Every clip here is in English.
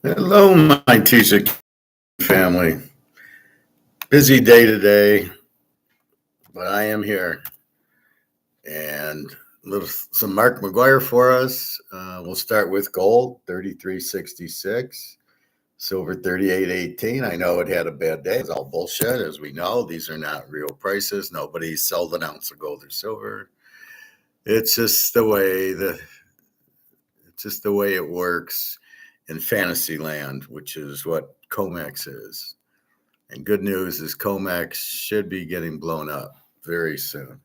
Hello, my Teaserking family. Busy day today, but I am here. And some MMcwire for us. We'll start with gold, 33.66. Silver, 38.18. I know it had a bad day. It's all bullshit, as we know. These are not real prices. Nobody sold an ounce of gold or silver. It's just the way it works in fantasy land, which is what comex is. And good news is comex should be getting blown up very soon.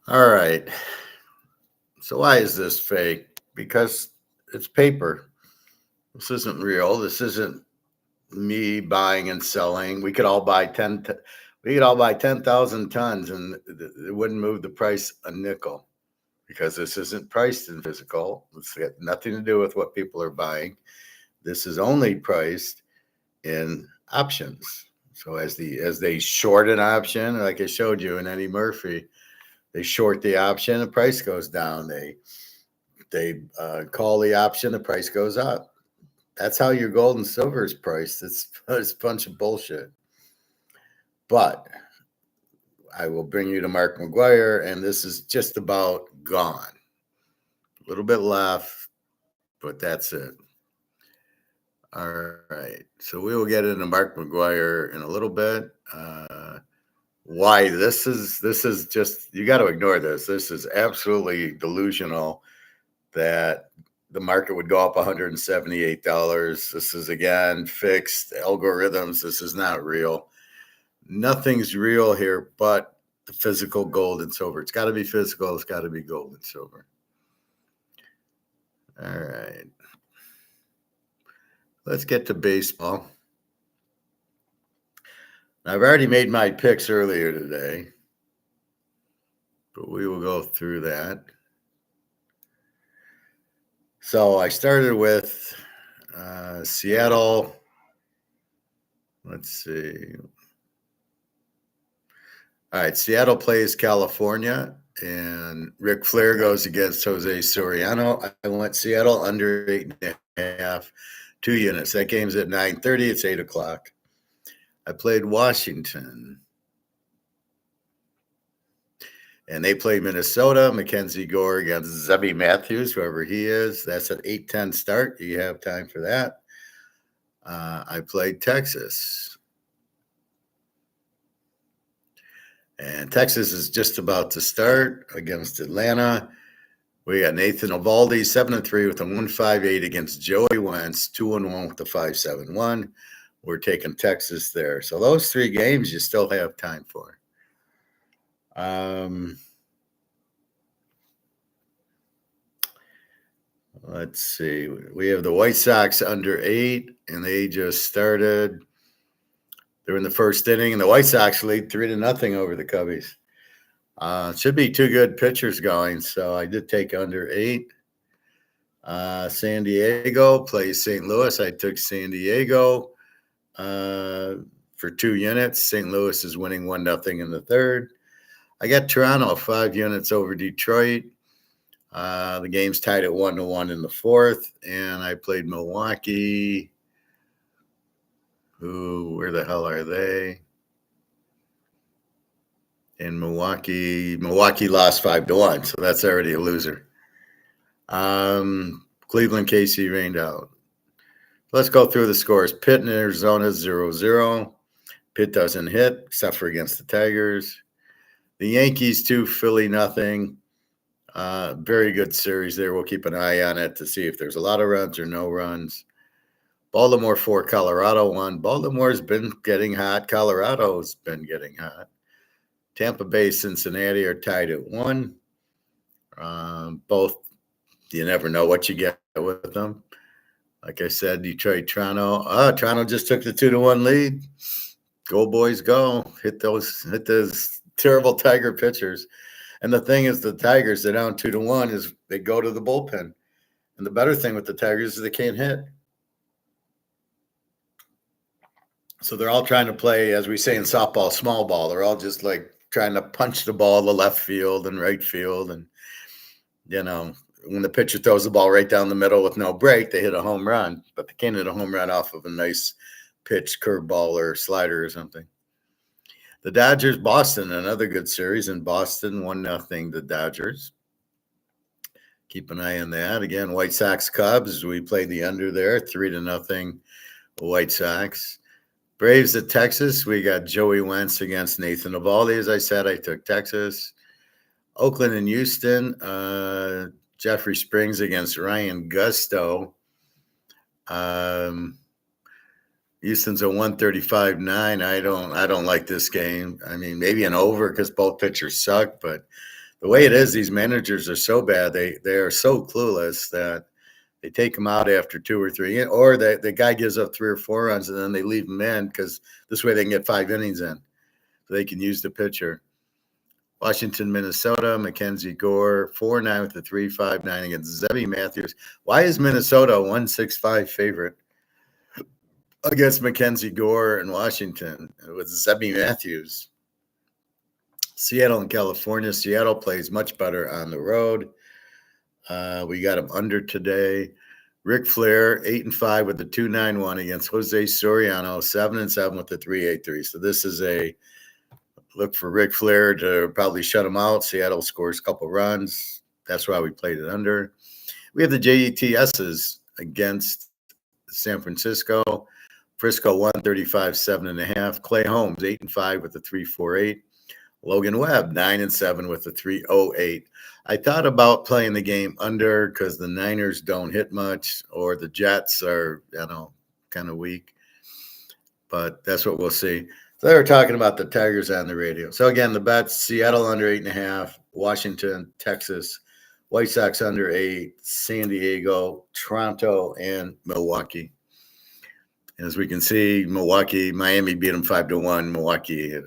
All right. So why is this fake? Because it's paper. This isn't real. This isn't me buying and selling. We could all buy 10,000 tons and it wouldn't move the price a nickel because this isn't priced in physical. It's got nothing to do with what people are buying. This is only priced in options. So as they short an option, like I showed you in Eddie Murphy, they short the option, the price goes down. They call the option, the price goes up. That's how your gold and silver is priced. It's a bunch of bullshit. But I will bring you to MMcwire, and this is just about gone. A little bit left, but that's it. All right. So we will get into MMcwire in a little bit. Why this is just, you got to ignore this. This is absolutely delusional that the market would go up $178. This is again fixed algorithms. This is not real. Nothing's real here but the physical gold and silver. It's got to be physical. It's got to be gold and silver. All right. Let's get to baseball. I've already made my picks earlier today, but we will go through that. So I started with Seattle. Let's see. All right, Seattle plays California, and Ric Flair goes against Jose Soriano. I went Seattle under 8.5, 2 units. That game's at 9:30. It's 8 o'clock. I played Washington, and they played Minnesota. Mackenzie Gore against Zebby Matthews, whoever he is. That's an 8:10 start. Do you have time for that? I played Texas. And Texas is just about to start against Atlanta. We got Nathan Eovaldi, 7-3 with a 1.58 against Joey Wentz, 2-1 with the 5.71. We're taking Texas there. So those 3 games you still have time for. Let's see. We have the White Sox under 8, and they just started. They're in the first inning, and the White Sox lead 3-0 over the Cubbies. Should be 2 good pitchers going, so I did take under 8. San Diego plays St. Louis. I took San Diego for 2 units. St. Louis is winning 1-0 in the third. I got Toronto 5 units over Detroit. The game's tied at 1-1 in the fourth, and I played Milwaukee. Where the hell are they? In Milwaukee lost 5-1, so that's already a loser. Cleveland, KC rained out. Let's go through the scores. Pitt in Arizona 0-0. Pitt doesn't hit except for against the Tigers. The Yankees 2, Philly nothing. Very good series there. We'll keep an eye on it to see if there's a lot of runs or no runs. Baltimore 4, Colorado 1. Baltimore's been getting hot. Colorado's been getting hot. Tampa Bay, Cincinnati are tied at 1. Both You never know what you get with them. Like I said, Detroit, Toronto. Toronto just took the 2-1 lead. Go boys, go! Hit those terrible Tiger pitchers. And the thing is, the Tigers, they're down 2-1. Is they go to the bullpen. And the better thing with the Tigers is they can't hit. So they're all trying to play, as we say in softball, small ball. They're all just like trying to punch the ball to left field and right field. And, when the pitcher throws the ball right down the middle with no break, they hit a home run. But they can't hit a home run off of a nice pitch, curveball, or slider or something. The Dodgers, Boston, another good series in Boston, 1-0 the Dodgers. Keep an eye on that. Again, White Sox, Cubs, we played the under there, 3-0 White Sox. Braves at Texas, we got Joey Wentz against Nathan Eovaldi. As I said, I took Texas. Oakland and Houston, Jeffrey Springs against Ryan Gusto. Houston's a 135-9. I don't like this game. I mean, maybe an over because both pitchers suck, but the way it is, these managers are so bad. They are so clueless that they take them out after 2 or 3, or the guy gives up 3 or 4 runs and then they leave him in because this way they can get 5 innings in. So they can use the pitcher. Washington, Minnesota, Mackenzie Gore, 4-9 with the 3.59 against Zebby Matthews. Why is Minnesota a 1.65 favorite against Mackenzie Gore in Washington with Zebby Matthews? Seattle and California. Seattle plays much better on the road. We got him under today. Ric Flair, 8-5 with the 2.91 against Jose Soriano, 7-7 with the 3.83. So this is a look for Ric Flair to probably shut him out. Seattle scores a couple runs. That's why we played it under. We have the JETSs against San Francisco. Frisco, 135, 7.5. Clay Holmes, 8-5 with the 3.48. Logan Webb, 9-7 with the 3.08. I thought about playing the game under because the Niners don't hit much, or the Jets are, kind of weak. But that's what we'll see. So they were talking about the Tigers on the radio. So again, the bets: Seattle under 8.5, Washington, Texas, White Sox under 8, San Diego, Toronto, and Milwaukee. As we can see, Miami beat them 5-1. Milwaukee.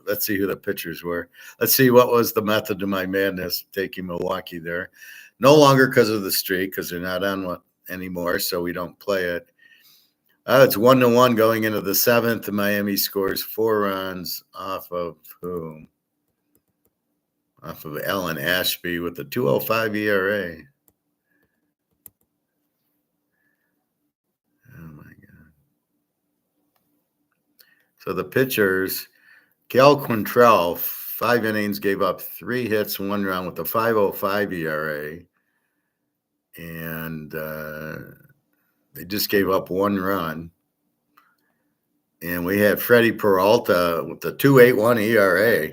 Let's see who the pitchers were. Let's see what was the method to my madness taking Milwaukee there. No longer because of the streak, because they're not on one anymore, so we don't play it. It's 1-1 going into the 7th. Miami scores 4 runs off of whom? Off of Alan Ashby with a 2.05 ERA. Oh, my God. So the pitchers, Cal Quantrill, 5 innings, gave up 3 hits, 1 run with a 5.05 ERA. And they just gave up 1 run. And we had Freddie Peralta with the 2.81 ERA.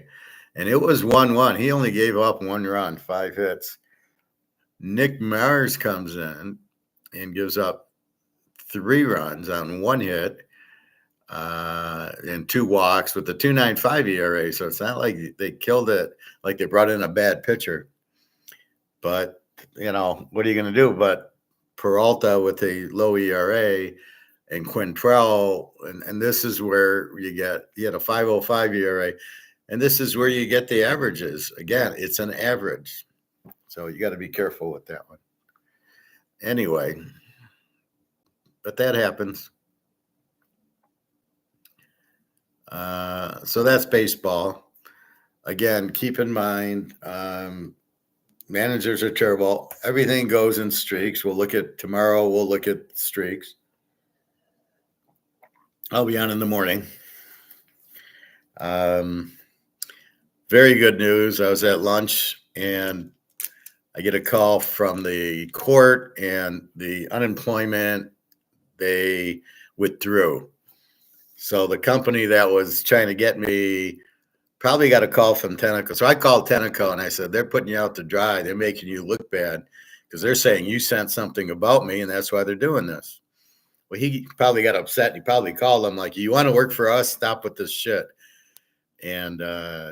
And it was 1-1. He only gave up 1 run, 5 hits. Nick Mars comes in and gives up 3 runs on 1 hit and 2 walks with the 2.95 ERA. So it's not like they killed it, like they brought in a bad pitcher. But, what are you going to do? But Peralta with a low ERA and Quantrill, and this is where you had a 5.05 ERA, and this is where you get the averages. Again, it's an average. So you got to be careful with that one. Anyway, but that happens. So that's baseball. Again, keep in mind, managers are terrible. Everything goes in streaks. Tomorrow we'll look at streaks. I'll be on in the morning. Very good news. I was at lunch and I get a call from the court and the unemployment, they withdrew. So the company that was trying to get me probably got a call from Tenneco. So I called Tenneco and I said, they're putting you out to dry. They're making you look bad because they're saying you sent something about me and that's why they're doing this. Well, he probably got upset. He probably called them like, you want to work for us? Stop with this shit. And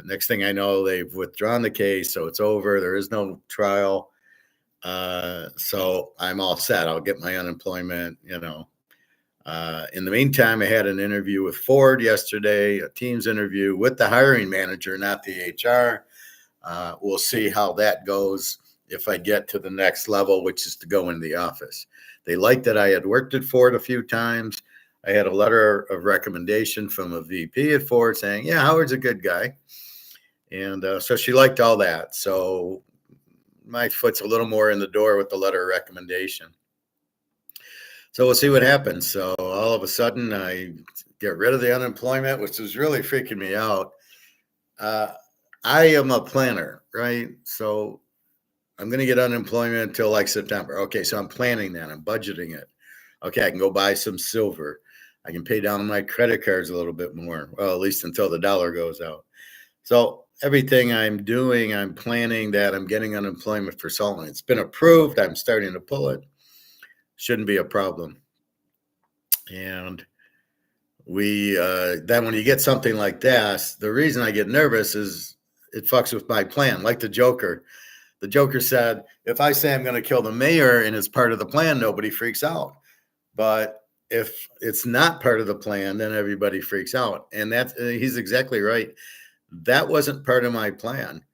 next thing I know, they've withdrawn the case. So it's over. There is no trial. So I'm all set. I'll get my unemployment, In the meantime, I had an interview with Ford yesterday, a Teams interview with the hiring manager, not the HR. We'll see how that goes if I get to the next level, which is to go in the office. They liked that I had worked at Ford a few times. I had a letter of recommendation from a VP at Ford saying, yeah, Howard's a good guy. And so she liked all that. So my foot's a little more in the door with the letter of recommendation. So we'll see what happens. So all of a sudden, I get rid of the unemployment, which was really freaking me out. I am a planner, right? So I'm going to get unemployment until like September. Okay, so I'm planning that. I'm budgeting it. Okay, I can go buy some silver. I can pay down my credit cards a little bit more. Well, at least until the dollar goes out. So everything I'm doing, I'm planning that I'm getting unemployment for so long. It's been approved. I'm starting to pull it. Shouldn't be a problem. And then when you get something like that, the reason I get nervous is it fucks with my plan. Like the Joker. The Joker said, if I say I'm going to kill the mayor and it's part of the plan, nobody freaks out. But if it's not part of the plan, then everybody freaks out. And he's exactly right. That wasn't part of my plan.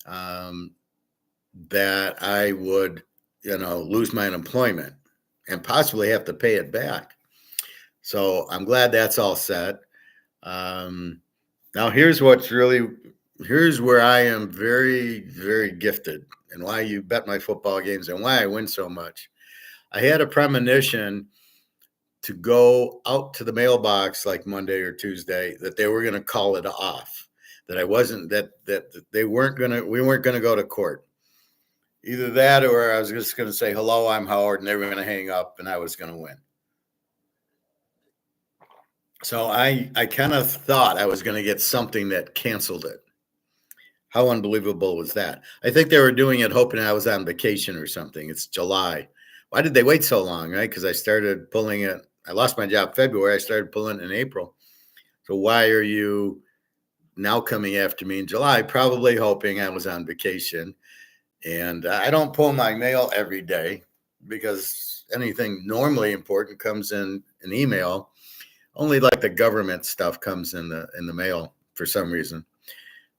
That I would, lose my unemployment and possibly have to pay it back. So I'm glad that's all set. Now here's where I am very, very gifted and why you bet my football games and why I win so much. I had a premonition to go out to the mailbox like Monday or Tuesday that they were going to call it off, that we weren't going to go to court. Either that or I was just going to say, hello, I'm Howard, and they were going to hang up and I was going to win. So I kind of thought I was going to get something that canceled it. How unbelievable was that? I think they were doing it hoping I was on vacation or something. It's July. Why did they wait so long, right? Because I started pulling it. I lost my job February. I started pulling it in April. So why are you now coming after me in July? Probably hoping I was on vacation. And I don't pull my mail every day because anything normally important comes in an email. Only like the government stuff comes in the mail for some reason.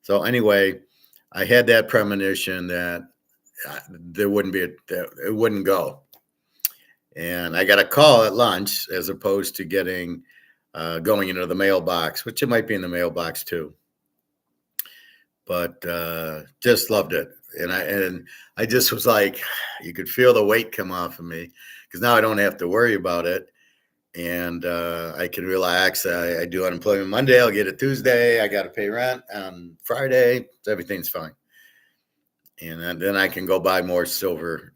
So anyway, I had that premonition that it wouldn't go. And I got a call at lunch as opposed to going into the mailbox, which it might be in the mailbox too. But just loved it. And I just was like, you could feel the weight come off of me because now I don't have to worry about it. And I can relax. I do unemployment Monday. I'll get it Tuesday. I got to pay rent on Friday. So everything's fine. And then I can go buy more silver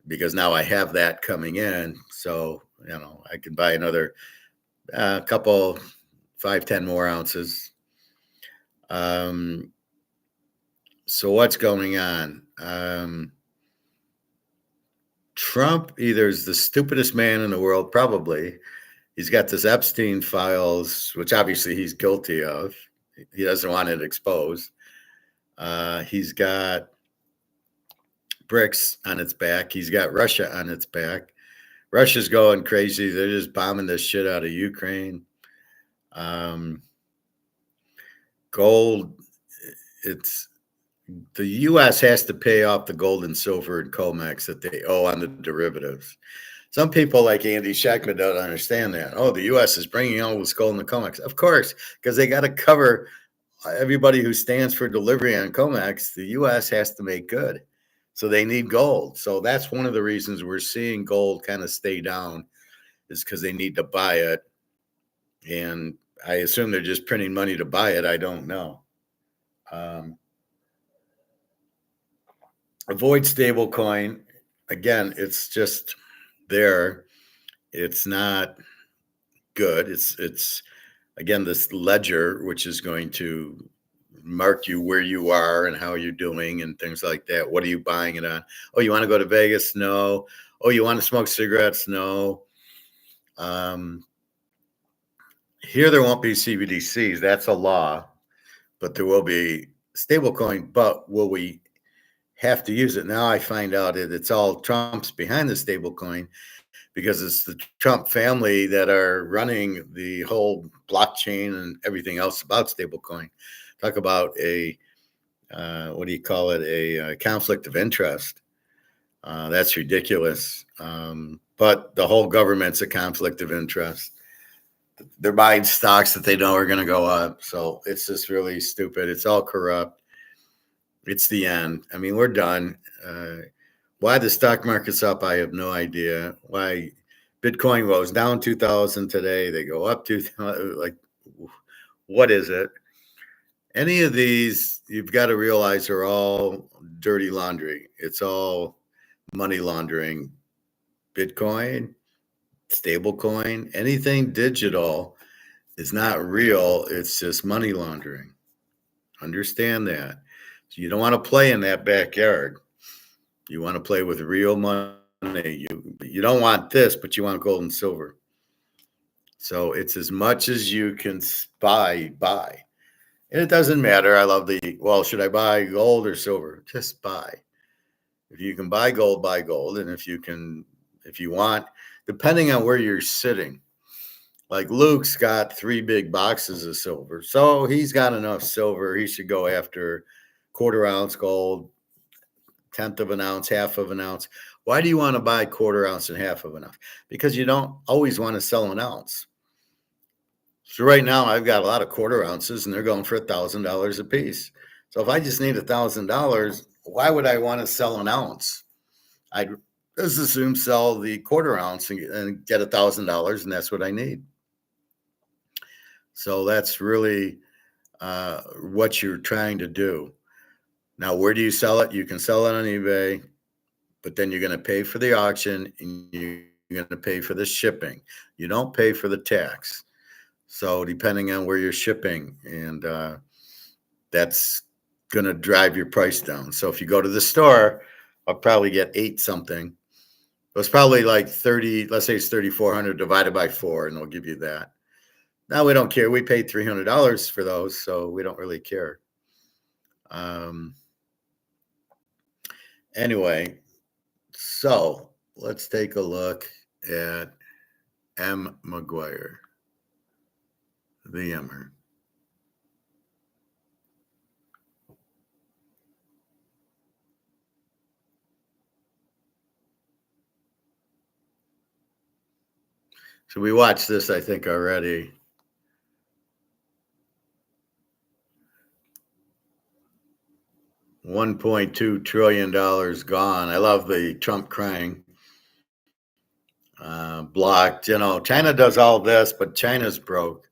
because now I have that coming in. So, I can buy another couple, 5-10 more ounces. So what's going on? Trump either is the stupidest man in the world, probably. He's got this Epstein files, which obviously he's guilty of. He doesn't want it exposed. He's got BRICS on its back. He's got Russia on its back. Russia's going crazy. They're just bombing the shit out of Ukraine. Gold, the U.S. has to pay off the gold and silver and comex that they owe on the derivatives. Some people like Andy Schachman don't understand that. Oh, the U.S. is bringing all this gold and the comex. Of course, because they got to cover everybody who stands for delivery on comex. The U.S. has to make good. So they need gold. So that's one of the reasons we're seeing gold kind of stay down is because they need to buy it. And I assume they're just printing money to buy it. I don't know. Avoid stablecoin. Again, it's just there. It's not good. It's again, this ledger, which is going to mark you where you are and how you're doing and things like that. What are you buying it on? Oh, you want to go to Vegas? No. Oh, you want to smoke cigarettes? No. Here there won't be CBDCs. That's a law, but there will be stablecoin. But will we have to use it. Now I find out that it's all Trump's behind the stable coin because it's the Trump family that are running the whole blockchain and everything else about stablecoin. Talk about a what do you call it? A conflict of interest. That's ridiculous. But the whole government's a conflict of interest. They're buying stocks that they know are going to go up. So it's just really stupid. It's all corrupt. It's the end. I mean, we're done. Why the stock market's up, I have no idea. Why Bitcoin was down 2,000 today. They go up 2,000. Like, what is it? Any of these, you've got to realize are all dirty laundry. It's all money laundering. Bitcoin, stablecoin, anything digital is not real. It's just money laundering. Understand that. So you don't want to play in that backyard. You want to play with real money. You don't want this, but you want gold and silver. So it's as much as you can buy. And it doesn't matter. I love well, should I buy gold or silver? Just buy. If you can buy gold, buy gold. And if you want, depending on where you're sitting, like Luke's got 3 big boxes of silver. So he's got enough silver. He should go after 1/4 ounce gold, 1/10 of an ounce, 1/2 of an ounce. Why do you want to buy 1/4 ounce and 1/2 of an ounce? Because you don't always want to sell an ounce. So right now I've got a lot of 1/4 ounces and they're going for $1,000 a piece. So if I just need $1,000, why would I want to sell an ounce? I'd just assume sell the 1/4 ounce and get $1,000, and that's what I need. So that's really what you're trying to do. Now, where do you sell it? You can sell it on eBay, but then you're going to pay for the auction and you're going to pay for the shipping. You don't pay for the tax. So depending on where you're shipping, and that's going to drive your price down. So if you go to the store, I'll probably get 8 something. It's probably like 30, let's say it's 3,400 divided by 4, and they'll give you that. Now we don't care. We paid $300 for those, so we don't really care. Anyway, so let's take a look at MMcwire, the Emmer. So we watched this, I think, already. $1.2 trillion gone. I love the Trump crying. Blocked. You know, China does all this, but China's broke.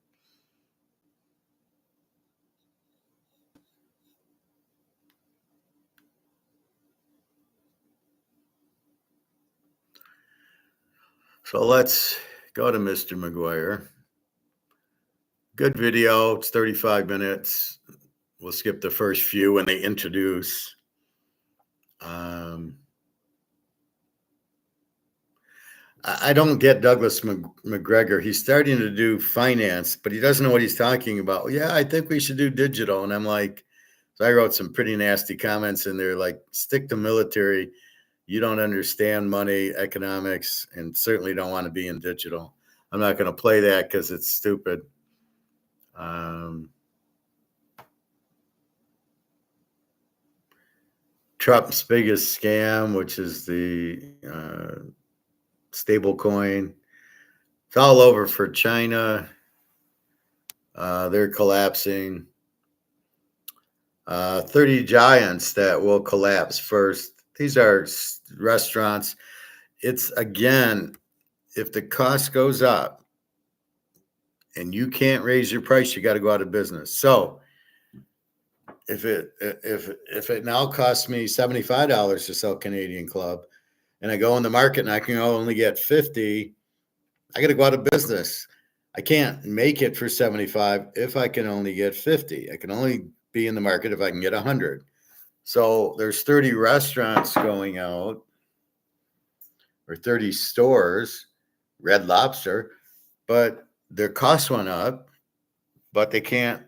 So let's go to Mr. McGuire. Good video. It's 35 minutes. We'll skip the first few when they introduce. I don't get Douglas McGregor. He's starting to do finance, but he doesn't know what he's talking about. Yeah, I think we should do digital. And I'm like, so I wrote some pretty nasty comments in there, like, stick to military. You don't understand money, economics, and certainly don't want to be in digital. I'm not going to play that because it's stupid. Trump's biggest scam, which is the stable coin. It's all over for China. They're collapsing. 30 giants that will collapse first. These are restaurants. It's, again, if the cost goes up and you can't raise your price, you got to go out of business. So if it now costs me $75 to sell Canadian Club, and I go in the market and I can only get 50, I got to go out of business. I can't make it for 75 if I can only get 50. I can only be in the market if I can get 100. So there's 30 restaurants going out, or 30 stores, Red Lobster, but their costs went up, but they can't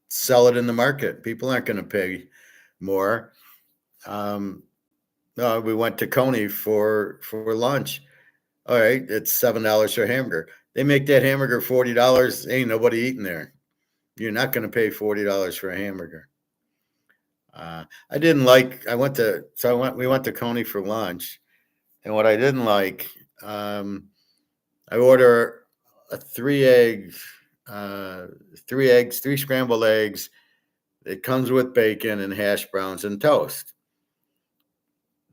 sell it in the market. People aren't going to pay more. No, we went to Coney for lunch. All right, it's $7 for a hamburger. They make that hamburger $40. Ain't nobody eating there. You're not going to pay $40 for a hamburger. I didn't like. We went to Coney for lunch, and what I didn't like, I order a 3 scrambled eggs. It comes with bacon and hash browns and toast.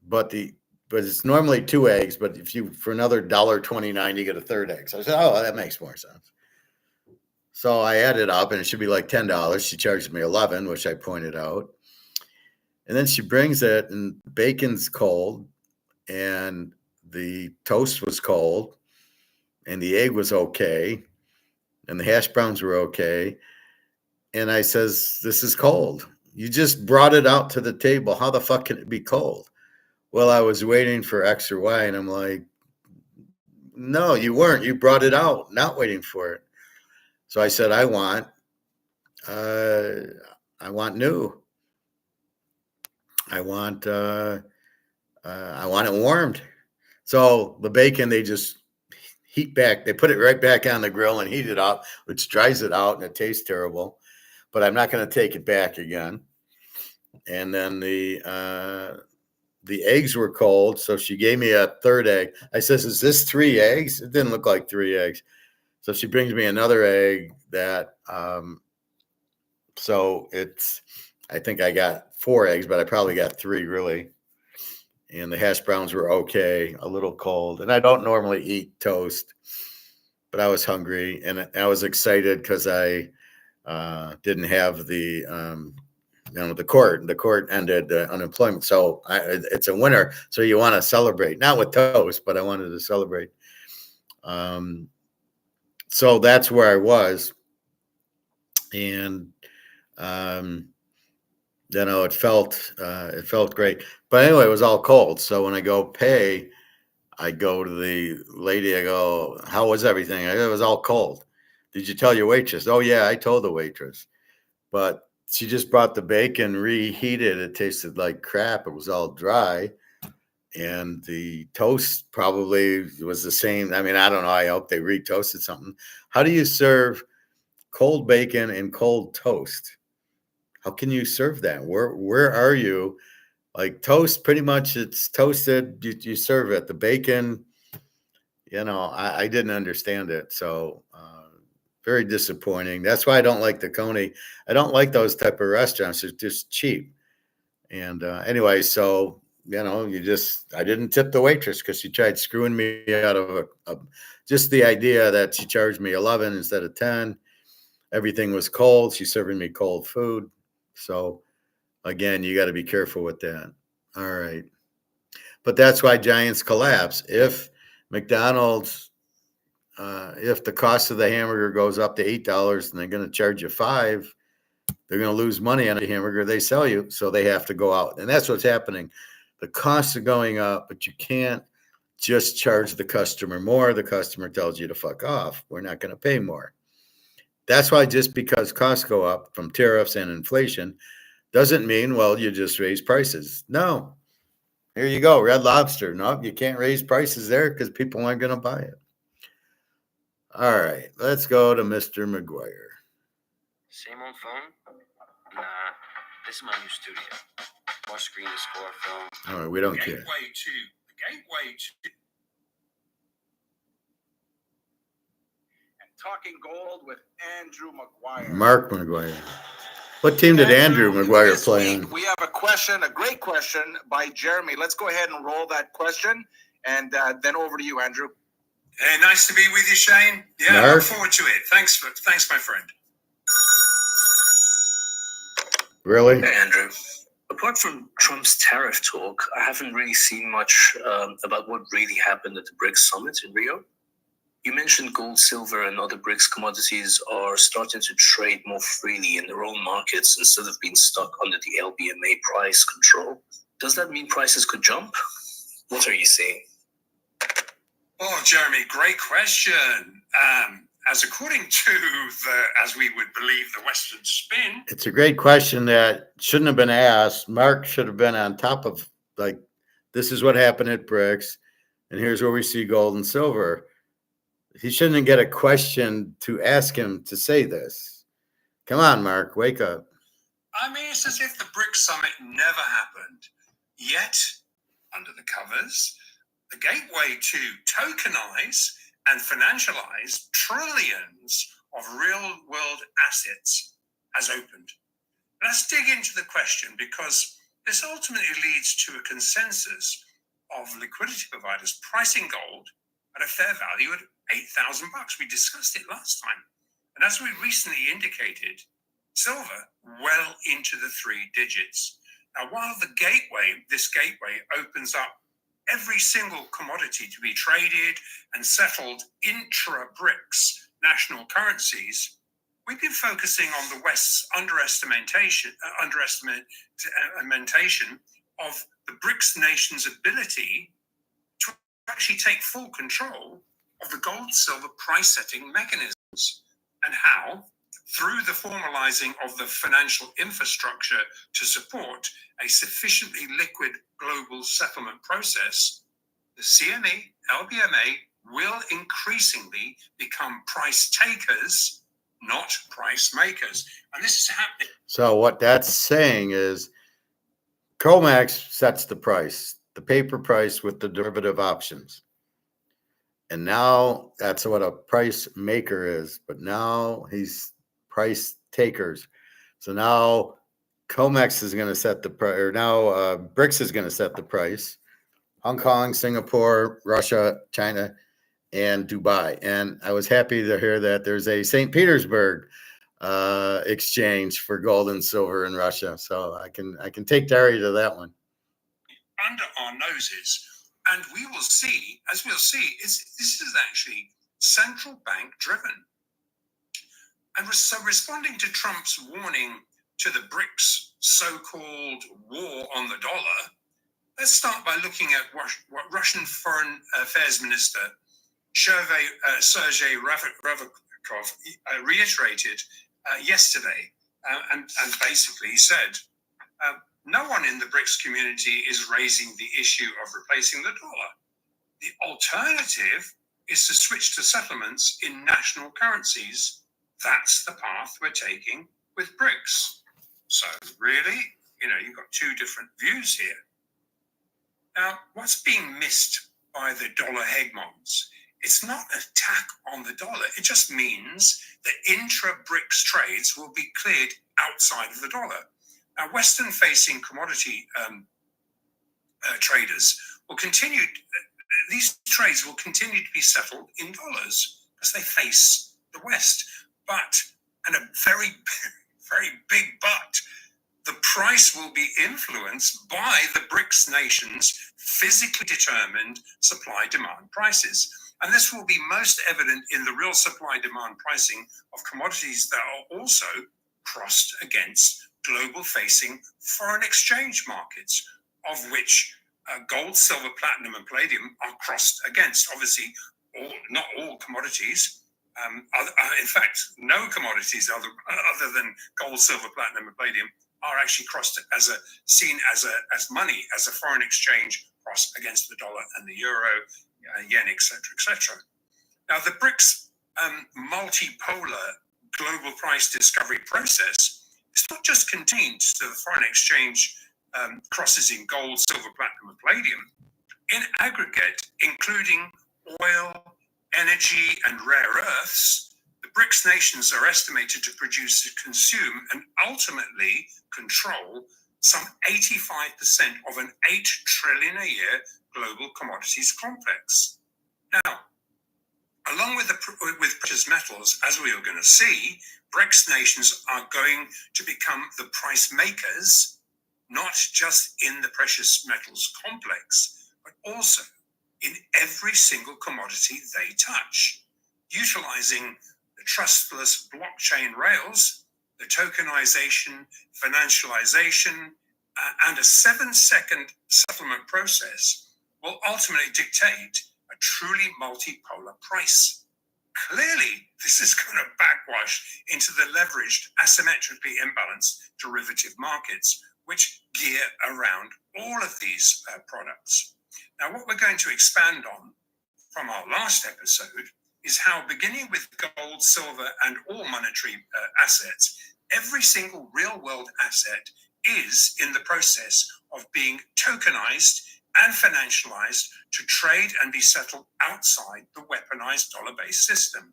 But it's normally 2 eggs. But if you for another $1.29, you get a third egg. So I said, oh, that makes more sense. So I added up, and it should be like $10. She charged me $11, which I pointed out. And then she brings it, and bacon's cold, and the toast was cold, and the egg was okay, and the hash browns were okay. And I says, this is cold. You just brought it out to the table. How the fuck can it be cold? Well, I was waiting for X or Y, and I'm like, no, you weren't. You brought it out, not waiting for it. So I said, I want new. I want it warmed. So the bacon, they just heat back. They put it right back on the grill and heat it up, which dries it out, and it tastes terrible. But I'm not going to take it back again. And then the eggs were cold, so she gave me a third egg. I says, "Is this 3 eggs?" It didn't look like 3 eggs. So she brings me another egg that. So it's. I think I got 4 eggs, but I probably got 3 really. And the hash browns were okay, a little cold. And I don't normally eat toast, but I was hungry, and I was excited because I didn't have the the court ended unemployment. So it's a winter. So you want to celebrate, not with toast, but I wanted to celebrate. So that's where I was. And, it felt great, but anyway, it was all cold. So when I go pay, I go to the lady, I go, how was everything? It was all cold. Did you tell your waitress? Oh yeah, I told the waitress, but she just brought the bacon reheated. It tasted like crap. It was all dry. And the toast probably was the same. I mean, I don't know. I hope they re-toasted something. How do you serve cold bacon and cold toast? How can you serve that? Where are you? Like toast, pretty much it's toasted. You serve it. The bacon, I didn't understand it. So very disappointing. That's why I don't like the Coney. I don't like those type of restaurants. They're just cheap. And anyway, so I didn't tip the waitress because she tried screwing me out of just the idea that she charged me 11 instead of 10. Everything was cold. She's serving me cold food. So again, you got to be careful with that. All right. But that's why giants collapse. If McDonald's, if the cost of the hamburger goes up to $8 and they're going to charge you $5, they're going to lose money on the hamburger they sell you. So they have to go out. And that's what's happening. The costs are going up, but you can't just charge the customer more. The customer tells you to fuck off. We're not going to pay more. That's why just because costs go up from tariffs and inflation doesn't mean, well, you just raise prices. No. Here you go, Red Lobster. No, you can't raise prices there because people aren't going to buy it. All right, let's go to Mr. McGuire. Same old phone? Nah, this is my new studio. More screen to score film. All right, we don't care. Gateway to. And Talking Gold with Andrew McGuire. Mark McGuire. What team did Andrew McGuire play on? We have a great question by Jeremy. Let's go ahead and roll that question, and then over to you, Andrew. Nice to be with you, Shane. Yeah, Mark? I look forward to it. Thanks, my friend. Really? Hey, Andrew. Apart from Trump's tariff talk, I haven't really seen much about what really happened at the BRICS summit in Rio. You mentioned gold, silver, and other BRICS commodities are starting to trade more freely in their own markets instead of being stuck under the LBMA price control. Does that mean prices could jump? What are you seeing? Oh, Jeremy, great question. as according to as we would believe, the Western spin. It's a great question that shouldn't have been asked. Mark should have been on top of, like, this is what happened at BRICS, and here's where we see gold and silver. He shouldn't get a question to ask him to say this. Come on, Mark, wake up. I mean, it's as if the BRICS summit never happened. Yet, under the covers, the gateway to tokenize and financialize trillions of real-world assets has opened. Let's dig into the question, because this ultimately leads to a consensus of liquidity providers pricing gold at a fair value at $8,000. We discussed it last time. And as we recently indicated, silver well into the 3 digits. Now, while this gateway opens up every single commodity to be traded and settled intra-BRICS national currencies, we've been focusing on the West's underestimation of the BRICS nations' ability to actually take full control of the gold-silver price-setting mechanisms, and how, through the formalizing of the financial infrastructure to support a sufficiently liquid global settlement process, the CME, LBMA will increasingly become price takers, not price makers. And this is happening. So what that's saying is COMEX sets the price, the paper price with the derivative options. And now that's what a price maker is. But now he's price takers. So now COMEX is going to set the price, or now BRICS is going to set the price. Hong Kong, Singapore, Russia, China, and Dubai. And I was happy to hear that there's a St. Petersburg exchange for gold and silver in Russia. So I can take Terry to that one. Under our noses. And we will see, as we'll see, this is actually central bank driven. And so, responding to Trump's warning to the BRICS so-called war on the dollar, let's start by looking at what Russian Foreign Affairs Minister Sergei Ravkov reiterated yesterday, and basically said, no one in the BRICS community is raising the issue of replacing the dollar. The alternative is to switch to settlements in national currencies. That's the path we're taking with BRICS. So really, you've got two different views here. Now, what's being missed by the dollar hegemons? It's not an attack on the dollar. It just means that intra-BRICS trades will be cleared outside of the dollar. Now, Western-facing commodity traders will continue. These trades will continue to be settled in dollars as they face the West. But, and a very, very big but, the price will be influenced by the BRICS nations' physically determined supply-demand prices. And this will be most evident in the real supply-demand pricing of commodities that are also crossed against global-facing foreign exchange markets, of which gold, silver, platinum, and palladium are crossed against. Obviously, not all commodities. In fact, no commodities other than gold, silver, platinum, and palladium are actually crossed seen as money, as a foreign exchange cross against the dollar and the euro, yen, etc., etc. Now, the BRICS multipolar global price discovery process is not just contained to the foreign exchange crosses in gold, silver, platinum, and palladium. In aggregate, including oil, energy, and rare earths, the BRICS nations are estimated to produce, consume, and ultimately control some 85% of an 8 trillion a year global commodities complex. Now, along with precious metals, as we are going to see, BRICS nations are going to become the price makers, not just in the precious metals complex, but also in every single commodity they touch, utilizing the trustless blockchain rails, the tokenization, financialization, and a 7-second settlement process will ultimately dictate a truly multipolar price. Clearly, this is going to backwash into the leveraged, asymmetrically imbalanced derivative markets, which gear around all of these products. Now, what we're going to expand on from our last episode is how, beginning with gold, silver, and all monetary assets, every single real-world asset is in the process of being tokenized and financialized to trade and be settled outside the weaponized dollar-based system.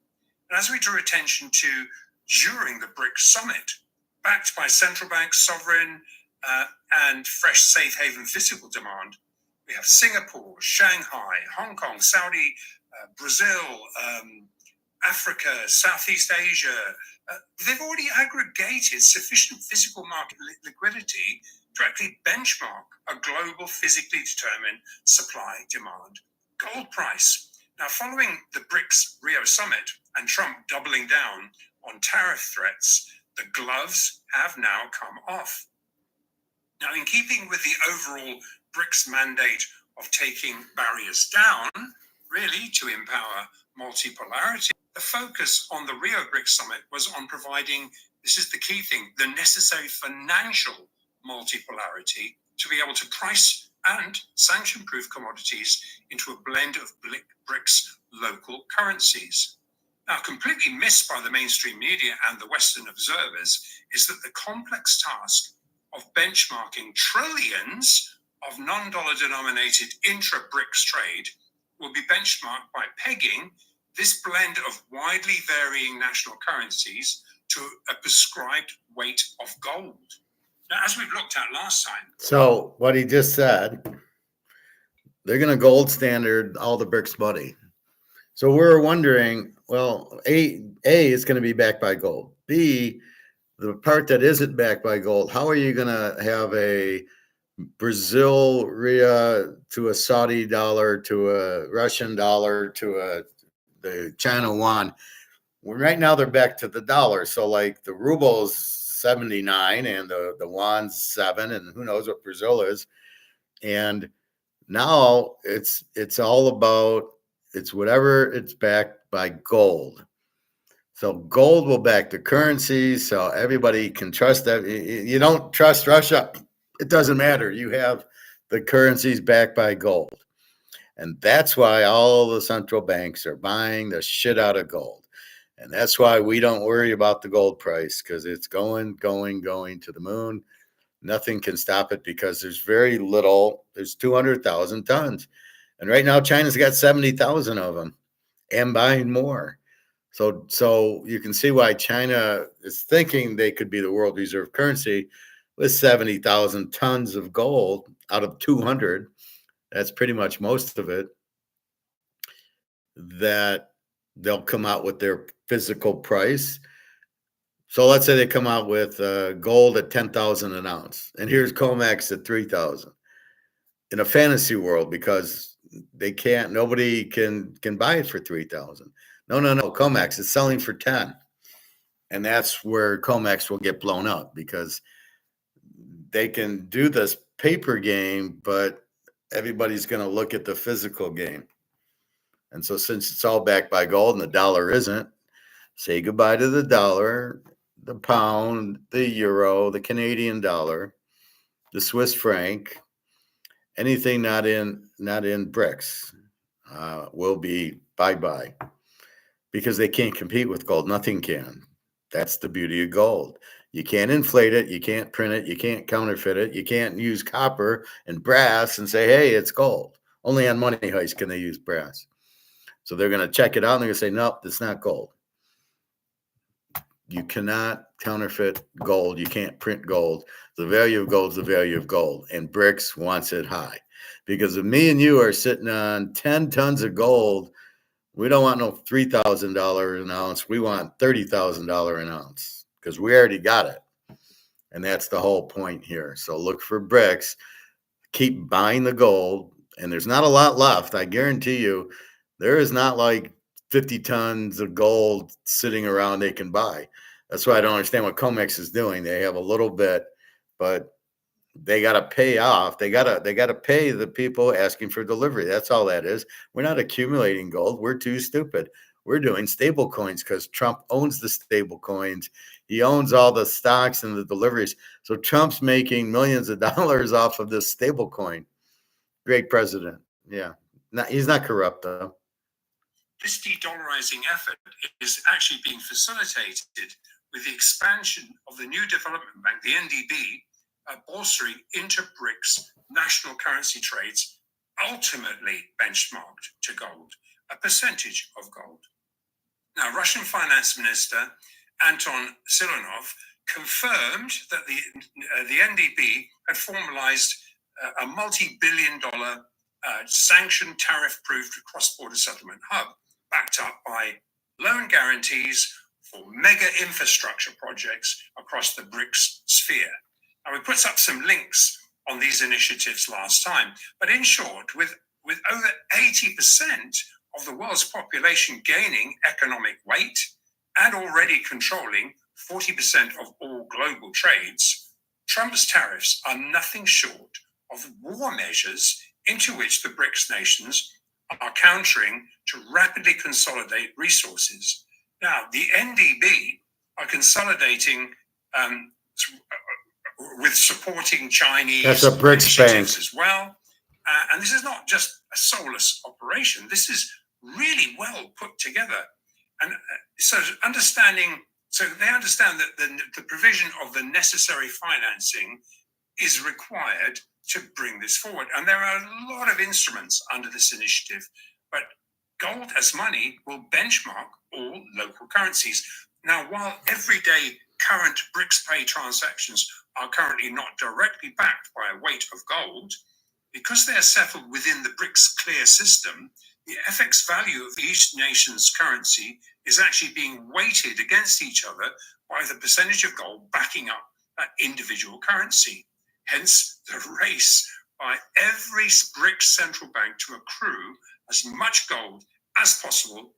And as we drew attention to during the BRICS summit, backed by central banks, sovereign, and fresh safe haven physical demand, we have Singapore, Shanghai, Hong Kong, Saudi, Brazil, Africa, Southeast Asia. They've already aggregated sufficient physical market liquidity to actually benchmark a global physically determined supply-demand gold price. Now, following the BRICS Rio summit and Trump doubling down on tariff threats, the gloves have now come off. Now, in keeping with the overall BRICS mandate of taking barriers down, really to empower multipolarity, the focus on the Rio BRICS summit was on providing, this is the key thing, the necessary financial multipolarity to be able to price and sanction-proof commodities into a blend of BRICS local currencies. Now, completely missed by the mainstream media and the Western observers is that the complex task of benchmarking trillions of non-dollar denominated intra-BRICS trade will be benchmarked by pegging this blend of widely varying national currencies to a prescribed weight of gold. Now, as we've looked at last time. So what he just said, they're going to gold standard all the BRICS money. So we're wondering, well, A is going to be backed by gold. B, the part that isn't backed by gold, how are you going to have a Brazil Ria to a Saudi dollar to a Russian dollar to the China yuan? Well, right now they're back to the dollar. So like the ruble's 79 and the yuan's 7, and who knows what Brazil is. And now it's all about, it's whatever it's backed by gold. So gold will back the currency, so everybody can trust that. You don't trust Russia, it doesn't matter. You have the currencies backed by gold. And that's why all the central banks are buying the shit out of gold. And that's why we don't worry about the gold price, because it's going to the moon. Nothing can stop it because there's very little. There's 200,000 tons. And right now, China's got 70,000 of them and buying more. So you can see why China is thinking they could be the world reserve currency with 70,000 tons of gold out of 200. That's pretty much most of it. That they'll come out with their physical price. So let's say they come out with gold at 10,000 an ounce, and here's comex at 3,000 in a fantasy world, because they can't. Nobody can buy it for 3,000. No. Comex is selling for 10. And that's where comex will get blown up, because they can do this paper game, but everybody's going to look at the physical game. And so since it's all backed by gold and the dollar isn't, say goodbye to the dollar, the pound, the euro, the Canadian dollar, the Swiss franc, anything not in BRICS will be bye-bye. Because they can't compete with gold. Nothing can. That's the beauty of gold. You can't inflate it. You can't print it. You can't counterfeit it. You can't use copper and brass and say, hey, it's gold. Only on Money Heist can they use brass. So they're going to check it out and they're going to say, nope, it's not gold. You cannot counterfeit gold. You can't print gold. The value of gold is the value of gold. And BRICS wants it high. Because if me and you are sitting on 10 tons of gold, we don't want no $3,000 an ounce. We want $30,000 an ounce, because we already got it. And that's the whole point here. So look for BRICS. Keep buying the gold. And there's not a lot left. I guarantee you, there is not like 50 tons of gold sitting around they can buy. That's why I don't understand what comex is doing. They have a little bit, but they got to pay off. They got to pay the people asking for delivery. That's all that is. We're not accumulating gold. We're too stupid. we're doing stable coins because Trump owns the stable coins. He owns all the stocks and the deliveries. So Trump's making millions of dollars off of this stable coin. Great president. Yeah. He's not corrupt, though. This de-dollarizing effort is actually being facilitated with the expansion of the new development bank, the NDB, bolstering into BRICS national currency trades, ultimately benchmarked to gold, a percentage of gold. Now, Russian Finance Minister Anton Siluanov confirmed that the NDB had formalized a multi-billion-dollar sanctioned tariff-proof cross-border settlement hub backed up by loan guarantees for mega infrastructure projects across the BRICS sphere. Now, we put up some links on these initiatives last time, but in short, with over 80% of the world's population gaining economic weight and already controlling 40% of all global trades, Trump's tariffs are nothing short of war measures into which the BRICS nations are countering to rapidly consolidate resources. Now, the NDB are consolidating with supporting Chinese That's a BRICS initiatives bank as well. And this is not just a soulless operation. This is really well put together. And so they understand that the provision of the necessary financing is required to bring this forward. And there are a lot of instruments under this initiative, but gold as money will benchmark all local currencies. Now, while everyday current BRICS pay transactions are currently not directly backed by a weight of gold, because they are settled within the BRICS clear system, the FX value of each nation's currency is actually being weighted against each other by the percentage of gold backing up that individual currency. Hence, the race by every BRICS central bank to accrue as much gold as possible.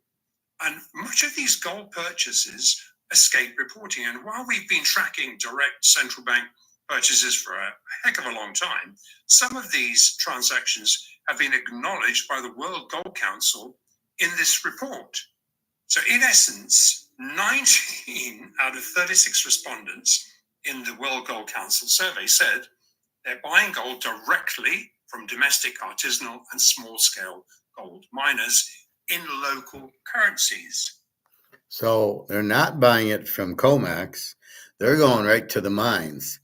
And much of these gold purchases escape reporting. And while we've been tracking direct central bank purchases for a heck of a long time, some of these transactions have been acknowledged by the World Gold Council in this report. So in essence, 19 out of 36 respondents in the World Gold Council survey said they're buying gold directly from domestic artisanal and small-scale gold miners in local currencies. So they're not buying it from COMEX. They're going right to the mines.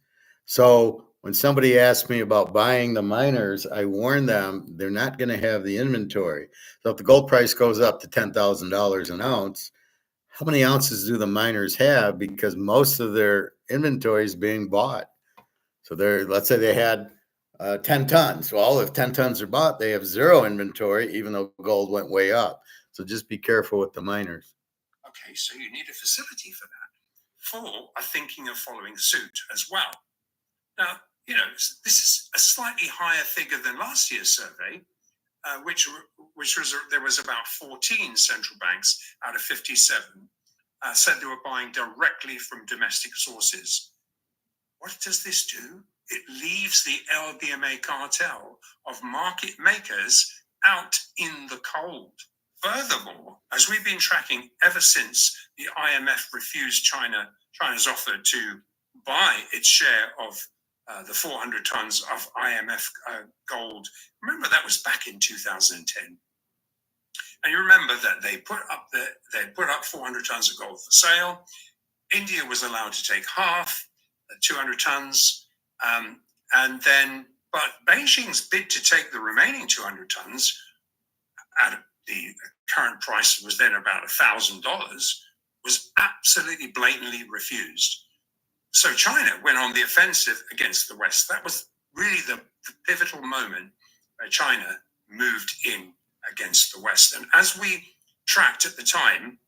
So when somebody asks me about buying the miners, I warn them they're not going to have the inventory. So if the gold price goes up to $10,000 an ounce, how many ounces do the miners have? Because most of their inventory is being bought. So let's say they had 10 tons. Well, if 10 tons are bought, they have zero inventory, even though gold went way up. So just be careful with the miners. Okay, so you need a facility for that. 4 are thinking of following suit as well. Now, this is a slightly higher figure than last year's survey, which was there was about 14 central banks out of 57 said they were buying directly from domestic sources. What does this do? It leaves the LBMA cartel of market makers out in the cold. Furthermore, as we've been tracking ever since the IMF refused China's offer to buy its share of the 400 tons of IMF gold. Remember, that was back in 2010. And you remember that they put up 400 tons of gold for sale. India was allowed to take half, 200 tons, but Beijing's bid to take the remaining 200 tons at the current price was then about $1,000, was absolutely blatantly refused. So China went on the offensive against the West. That was really the pivotal moment where China moved in against the West. And as we tracked at the time,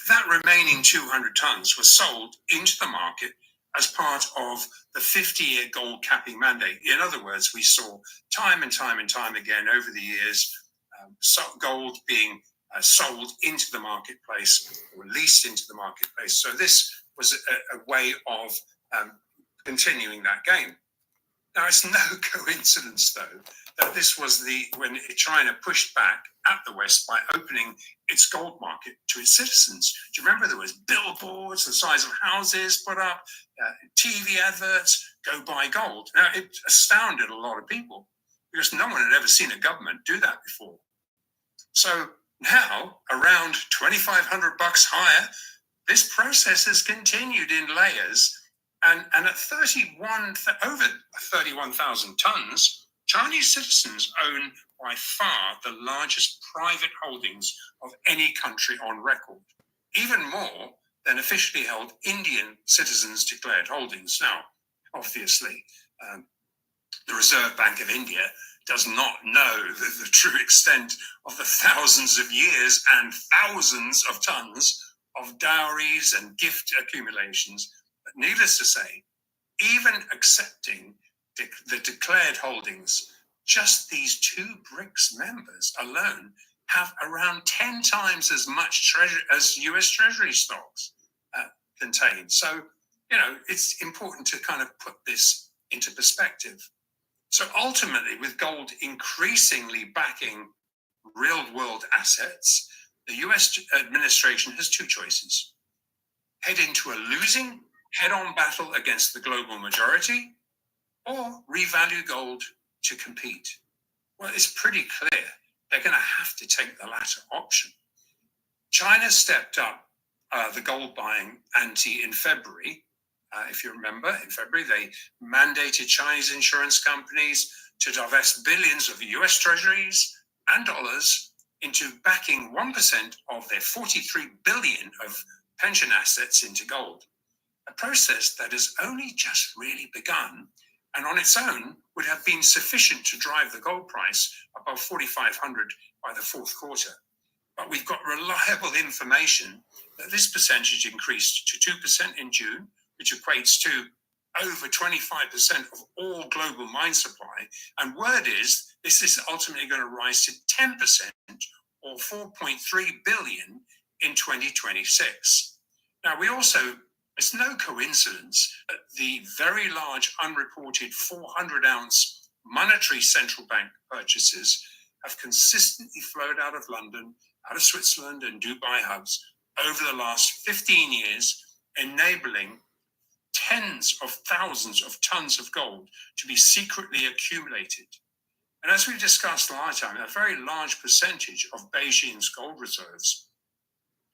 that remaining 200 tons was sold into the market as part of the 50-year gold capping mandate. In other words, we saw time and time and time again over the years, gold being sold into the marketplace or leased into the marketplace. So this was a way of continuing that game. Now, it's no coincidence, though, that this was when China pushed back at the West by opening its gold market to its citizens. Do you remember there was billboards the size of houses put up, TV adverts, go buy gold? Now, it astounded a lot of people because no one had ever seen a government do that before. So now, around $2,500 higher, this process has continued in layers. And at over 31,000 tons, Chinese citizens own by far the largest private holdings of any country on record, even more than officially held Indian citizens' declared holdings. Now, obviously, the Reserve Bank of India does not know the true extent of the thousands of years and thousands of tons of dowries and gift accumulations. But needless to say, even accepting the declared holdings, just these two BRICS members alone have around 10 times as much treasure as US Treasury stocks contain. So, it's important to kind of put this into perspective. So ultimately, with gold increasingly backing real world assets, the US administration has two choices: head into a losing head-on battle against the global majority, or revalue gold to compete. Well, it's pretty clear they're going to have to take the latter option. China stepped up the gold buying ante in February. If you remember, in February, they mandated Chinese insurance companies to divest billions of US treasuries and dollars into backing 1% of their 43 billion of pension assets into gold. A process that has only just really begun, and on its own would have been sufficient to drive the gold price above 4,500 by the fourth quarter. But we've got reliable information that this percentage increased to 2% in June, which equates to over 25% of all global mine supply. And word is this is ultimately going to rise to 10% or 4.3 billion in 2026. Now, it's no coincidence that the very large unreported 400-ounce monetary central bank purchases have consistently flowed out of London, out of Switzerland and Dubai hubs over the last 15 years, enabling tens of thousands of tons of gold to be secretly accumulated. And as we discussed last time, a very large percentage of Beijing's gold reserves,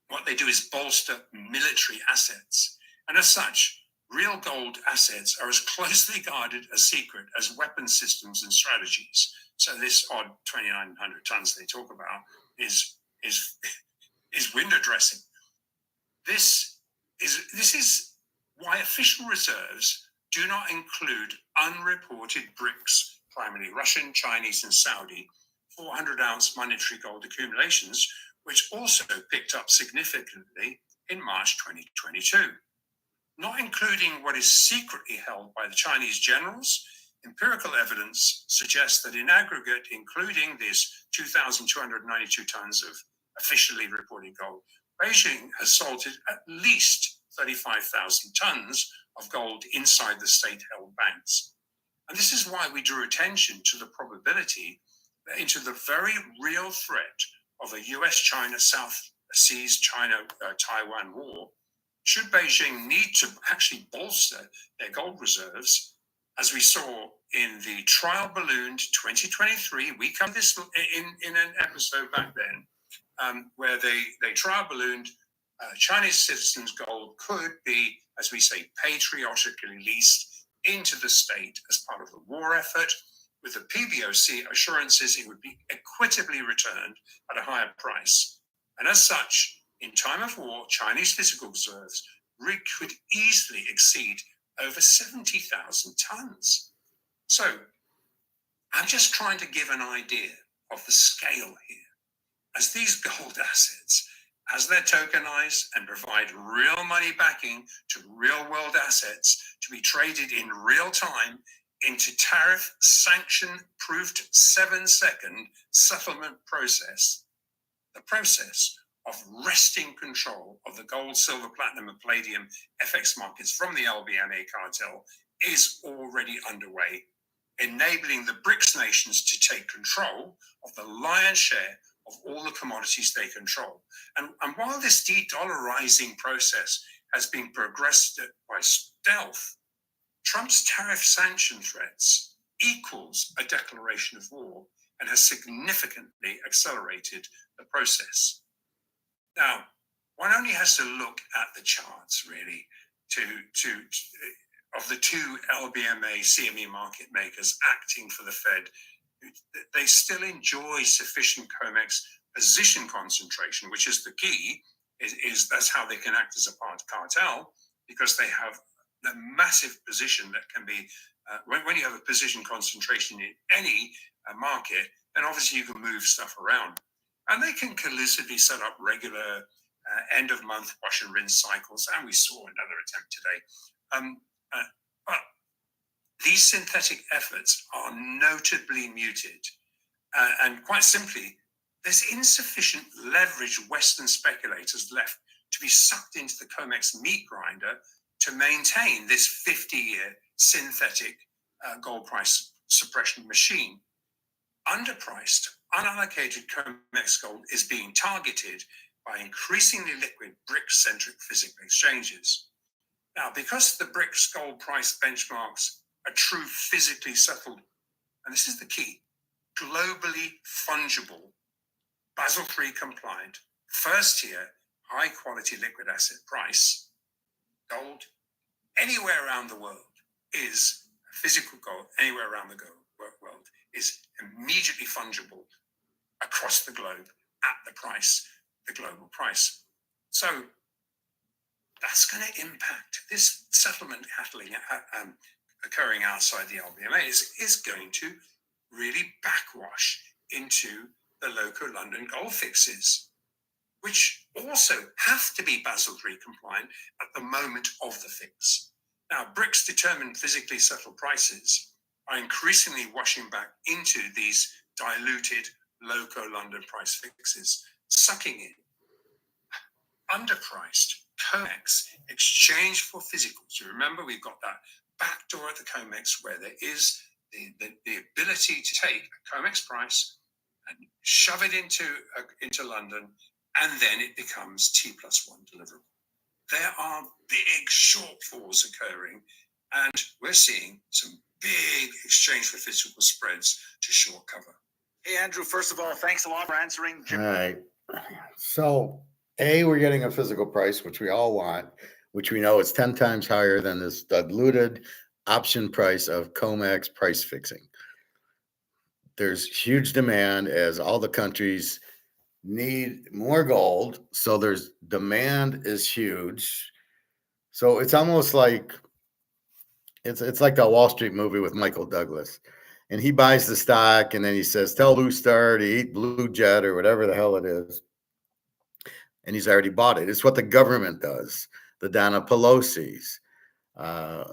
what they do is bolster military assets. And as such, real gold assets are as closely guarded a secret as weapon systems and strategies. So this odd 2,900 tons they talk about is window dressing. This is why official reserves do not include unreported BRICS, primarily Russian, Chinese, and Saudi, 400-ounce monetary gold accumulations, which also picked up significantly in March 2022. Not including what is secretly held by the Chinese generals, empirical evidence suggests that in aggregate, including this 2,292 tons of officially reported gold, Beijing has salted at least 35,000 tons of gold inside the state-held banks. And this is why we drew attention to the probability that into the very real threat of a US-China South Seas China-Taiwan war, should Beijing need to actually bolster their gold reserves, as we saw in the trial ballooned 2023, we covered this in an episode back then, where they trial ballooned Chinese citizens' gold could be, as we say, patriotically leased into the state as part of the war effort, with the PBOC assurances it would be equitably returned at a higher price. And as such, in time of war, Chinese physical reserves could easily exceed over 70,000 tons. So I'm just trying to give an idea of the scale here. As these gold assets, as they're tokenized and provide real money backing to real world assets to be traded in real time into tariff sanction-proofed 7-second settlement process, the process of wresting control of the gold, silver, platinum, and palladium FX markets from the LBMA cartel is already underway. enabling the BRICS nations to take control of the lion's share of all the commodities they control. And while this de-dollarizing process has been progressed by stealth, Trump's tariff sanction threats equals a declaration of war and has significantly accelerated the process. Now, one only has to look at the charts, really, of the two LBMA CME market makers acting for the Fed. They still enjoy sufficient COMEX position concentration, which is the key. Is that's how they can act as a part cartel, because they have the massive position that can be when you have a position concentration in any market, then obviously you can move stuff around, and they can collusively set up regular end of month wash and rinse cycles, and we saw another attempt today. But these synthetic efforts are notably muted, and quite simply, there's insufficient leveraged Western speculators left to be sucked into the COMEX meat grinder to maintain this 50-year synthetic gold price suppression machine. Underpriced, unallocated COMEX gold is being targeted by increasingly liquid BRICS-centric physical exchanges. Now, because the BRICS gold price benchmarks a true physically settled, and this is the key, globally fungible, Basel III compliant, first-tier, high-quality liquid asset price, gold anywhere around the world is physical gold, anywhere around the world is immediately fungible across the globe at the price, the global price. So that's going to impact this settlement occurring outside the LBMA is going to really backwash into the local London gold fixes, which also have to be Basel III compliant at the moment of the fix. Now, BRICS determined physically settled prices are increasingly washing back into these diluted local London price fixes, sucking in underpriced COMEX exchange for physicals. You remember, we've got that back door at the COMEX where there is the ability to take a COMEX price and shove it into London, and then it becomes T+1 deliverable. There are big shortfalls occurring, and we're seeing some big exchange for physical spreads to short cover. Hey, Andrew, first of all, thanks a lot for answering. All right. So, we're getting a physical price, which we all want, which we know is 10 times higher than this diluted option price of COMEX price fixing. There's huge demand as all the countries need more gold. So there's demand is huge. So it's almost like it's like that Wall Street movie with Michael Douglas. And he buys the stock and then he says, tell Blue Star to eat Blue Jet or whatever the hell it is. And he's already bought it. It's what the government does. The Donna Pelosi's, whoever,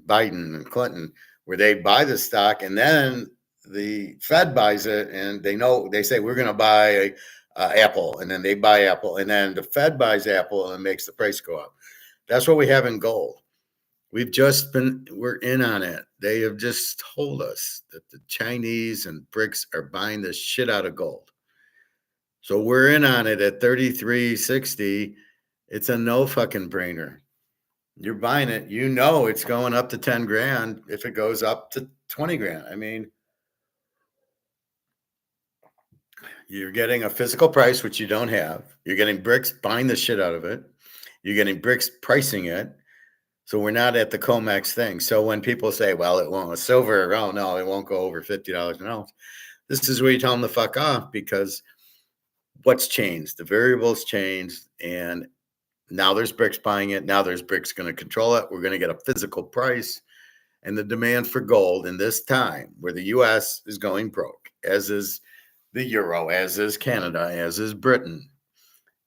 Biden and Clinton, where they buy the stock and then the Fed buys it and they say, we're going to buy Apple, and then they buy Apple, and then the Fed buys Apple and makes the price go up. That's what we have in gold. We're in on it. They have just told us that the Chinese and BRICS are buying the shit out of gold. So we're in on it at 33.60. It's a no fucking brainer. You're buying it. It's going up to 10 grand if it goes up to 20 grand. I mean, you're getting a physical price, which you don't have. You're getting BRICS buying the shit out of it. You're getting BRICS pricing it. So we're not at the COMEX thing. So when people say, well, it won't, silver, oh no, it won't go over $50 an ounce. This is where you tell them to fuck off, because what's changed? The variables changed, and now there's BRICS buying it. Now there's BRICS going to control it. We're going to get a physical price, and the demand for gold in this time where the U.S. is going broke, as is the euro, as is Canada, as is Britain,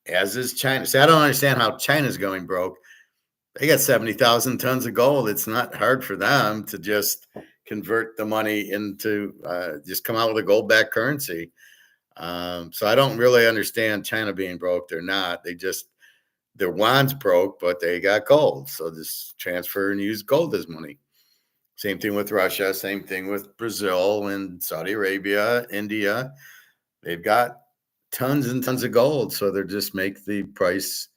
as is China. See, I don't understand how China's going broke. They got 70,000 tons of gold. It's not hard for them to just convert the money into just come out with a gold-backed currency. So I don't really understand China being broke. They're not. Their yuan's broke, but they got gold. So just transfer and use gold as money. Same thing with Russia, same thing with Brazil and Saudi Arabia, India. They've got tons and tons of gold. So they're just make the price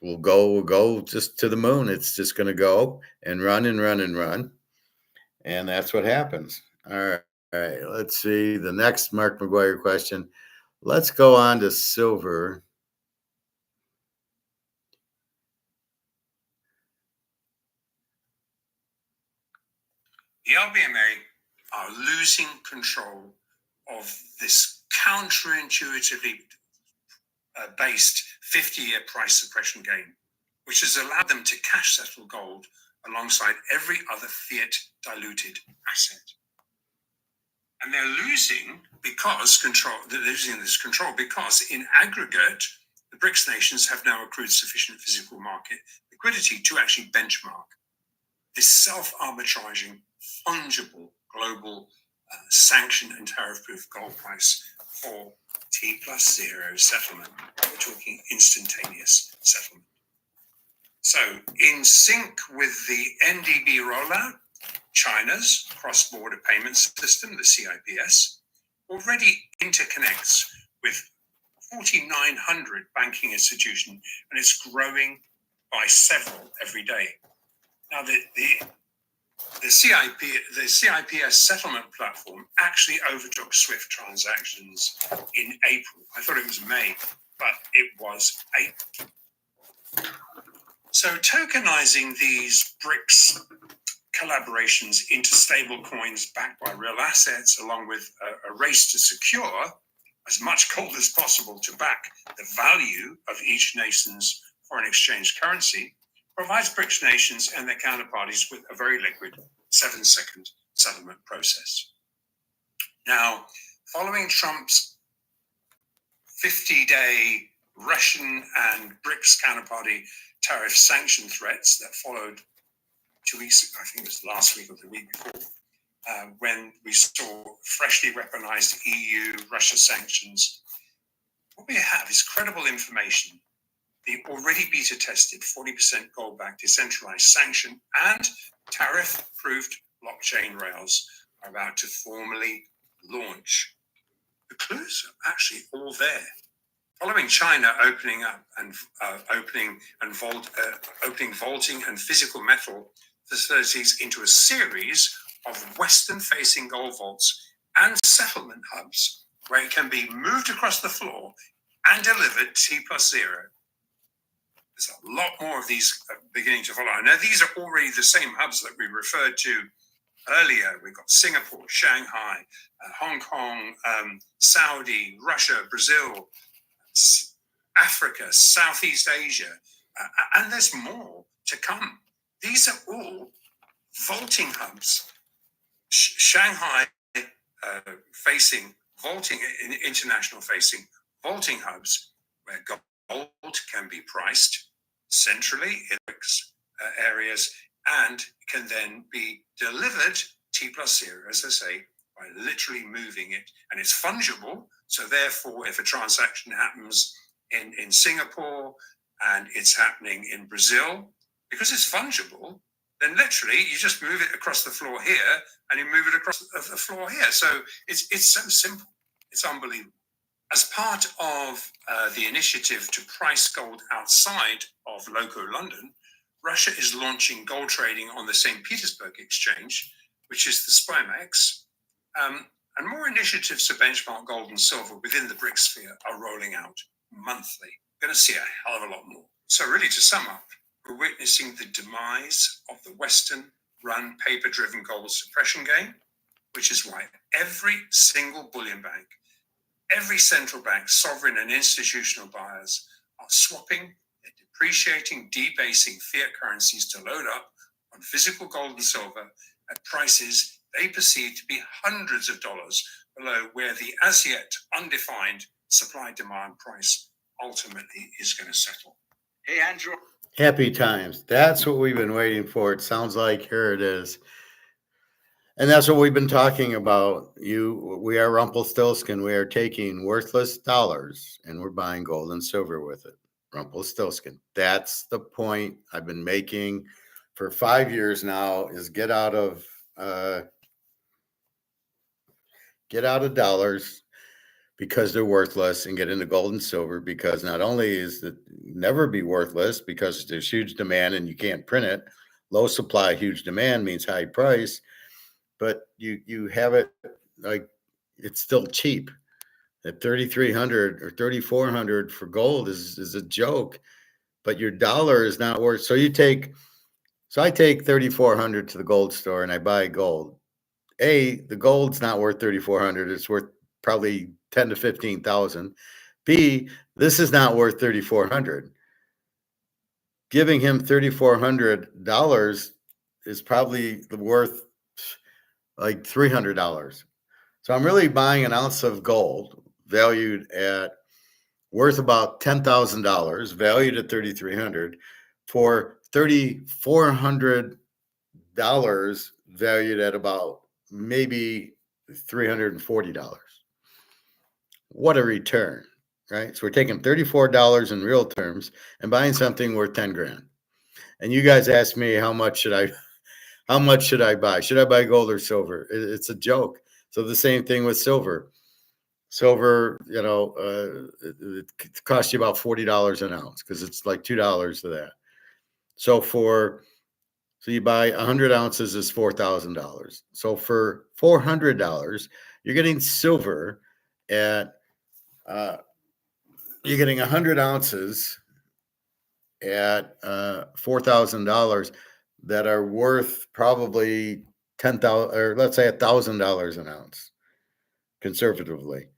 will go just to the moon. It's just going to go and run and run and run. And that's what happens. All right. All right. Let's see the next Mark McGuire question. Let's go on to silver. The LBMA are losing control of this counterintuitively based 50-year price suppression game, which has allowed them to cash settle gold alongside every other fiat diluted asset. And they're losing they're losing this control because in aggregate, the BRICS nations have now accrued sufficient physical market liquidity to actually benchmark this self-arbitraging, fungible global sanction and tariff-proof gold price for T+0 settlement. We're talking instantaneous settlement. So in sync with the NDB rollout, China's cross-border payment system, the CIPS, already interconnects with 4,900 banking institutions, and it's growing by several every day. Now, the CIPS settlement platform actually overtook SWIFT transactions in April. I thought it was May, but it was April. So tokenizing these BRICS collaborations into stable coins backed by real assets, along with a race to secure as much gold as possible to back the value of each nation's foreign exchange currency, provides BRICS nations and their counterparties with a very liquid 7-second settlement process. Now, following Trump's 50-day Russian and BRICS counterparty tariff sanction threats that followed 2 weeks ago, I think it was last week or the week before, when we saw freshly weaponized EU-Russia sanctions, what we have is credible information. The already beta-tested 40% gold-backed decentralized sanction and tariff-approved blockchain rails are about to formally launch. The clues are actually all there. Following China opening up and opening vaulting and physical metal facilities into a series of Western-facing gold vaults and settlement hubs where it can be moved across the floor and delivered T+0. There's a lot more of these beginning to follow. Now, these are already the same hubs that we referred to earlier. We've got Singapore, Shanghai, Hong Kong, Saudi, Russia, Brazil, Africa, Southeast Asia, and there's more to come. These are all vaulting hubs. Shanghai facing vaulting, international facing vaulting hubs where gold can be priced centrally in areas and can then be delivered T+0, as I say, by literally moving it. And it's fungible. So therefore, if a transaction happens in Singapore and it's happening in Brazil, because it's fungible, then literally you just move it across the floor here and you move it across the floor here. So it's so simple. It's unbelievable. As part of the initiative to price gold outside of local London, Russia is launching gold trading on the St. Petersburg exchange, which is the SPOMEX. And more initiatives to benchmark gold and silver within the BRICS sphere are rolling out monthly. We're going to see a hell of a lot more. So really, to sum up, we're witnessing the demise of the Western-run paper-driven gold suppression game, which is why every single bullion bank, every central bank, sovereign and institutional buyers are swapping, they're depreciating, debasing fiat currencies to load up on physical gold and silver at prices they perceive to be hundreds of dollars below where the as yet undefined supply-demand price ultimately is going to settle. Hey, Andrew. Happy times. That's what we've been waiting for. It sounds like here it is. And that's what we've been talking about. We are Rumpelstiltskin. We are taking worthless dollars and we're buying gold and silver with it. Rumpelstiltskin. That's the point I've been making for 5 years now is get out of dollars because they're worthless, and get into gold and silver, because not only is it never be worthless because there's huge demand and you can't print it. Low supply, huge demand means high price, but you have it like it's still cheap. At 3,300 or 3,400 for gold is a joke, but your dollar is not worth. So I take 3,400 to the gold store and I buy gold. The gold's not worth 3,400. It's worth probably 10 to 15,000. B, this is not worth 3,400. Giving him $3,400 is probably worth like $300. So I'm really buying an ounce of gold valued at worth about $10,000, valued at 3,300, for $3,400 valued at about maybe $340. What a return, right? So we're taking $34 in real terms and buying something worth 10 grand. And you guys ask me, how much should I buy? Should I buy gold or silver? It's a joke. So the same thing with silver. Silver, it costs you about $40 an ounce because it's like $2 to that. So you buy 100 ounces is $4,000. So for $400, you're getting silver at you're getting 100 ounces at $4,000 that are worth probably $10,000, or let's say $1,000 an ounce, conservatively.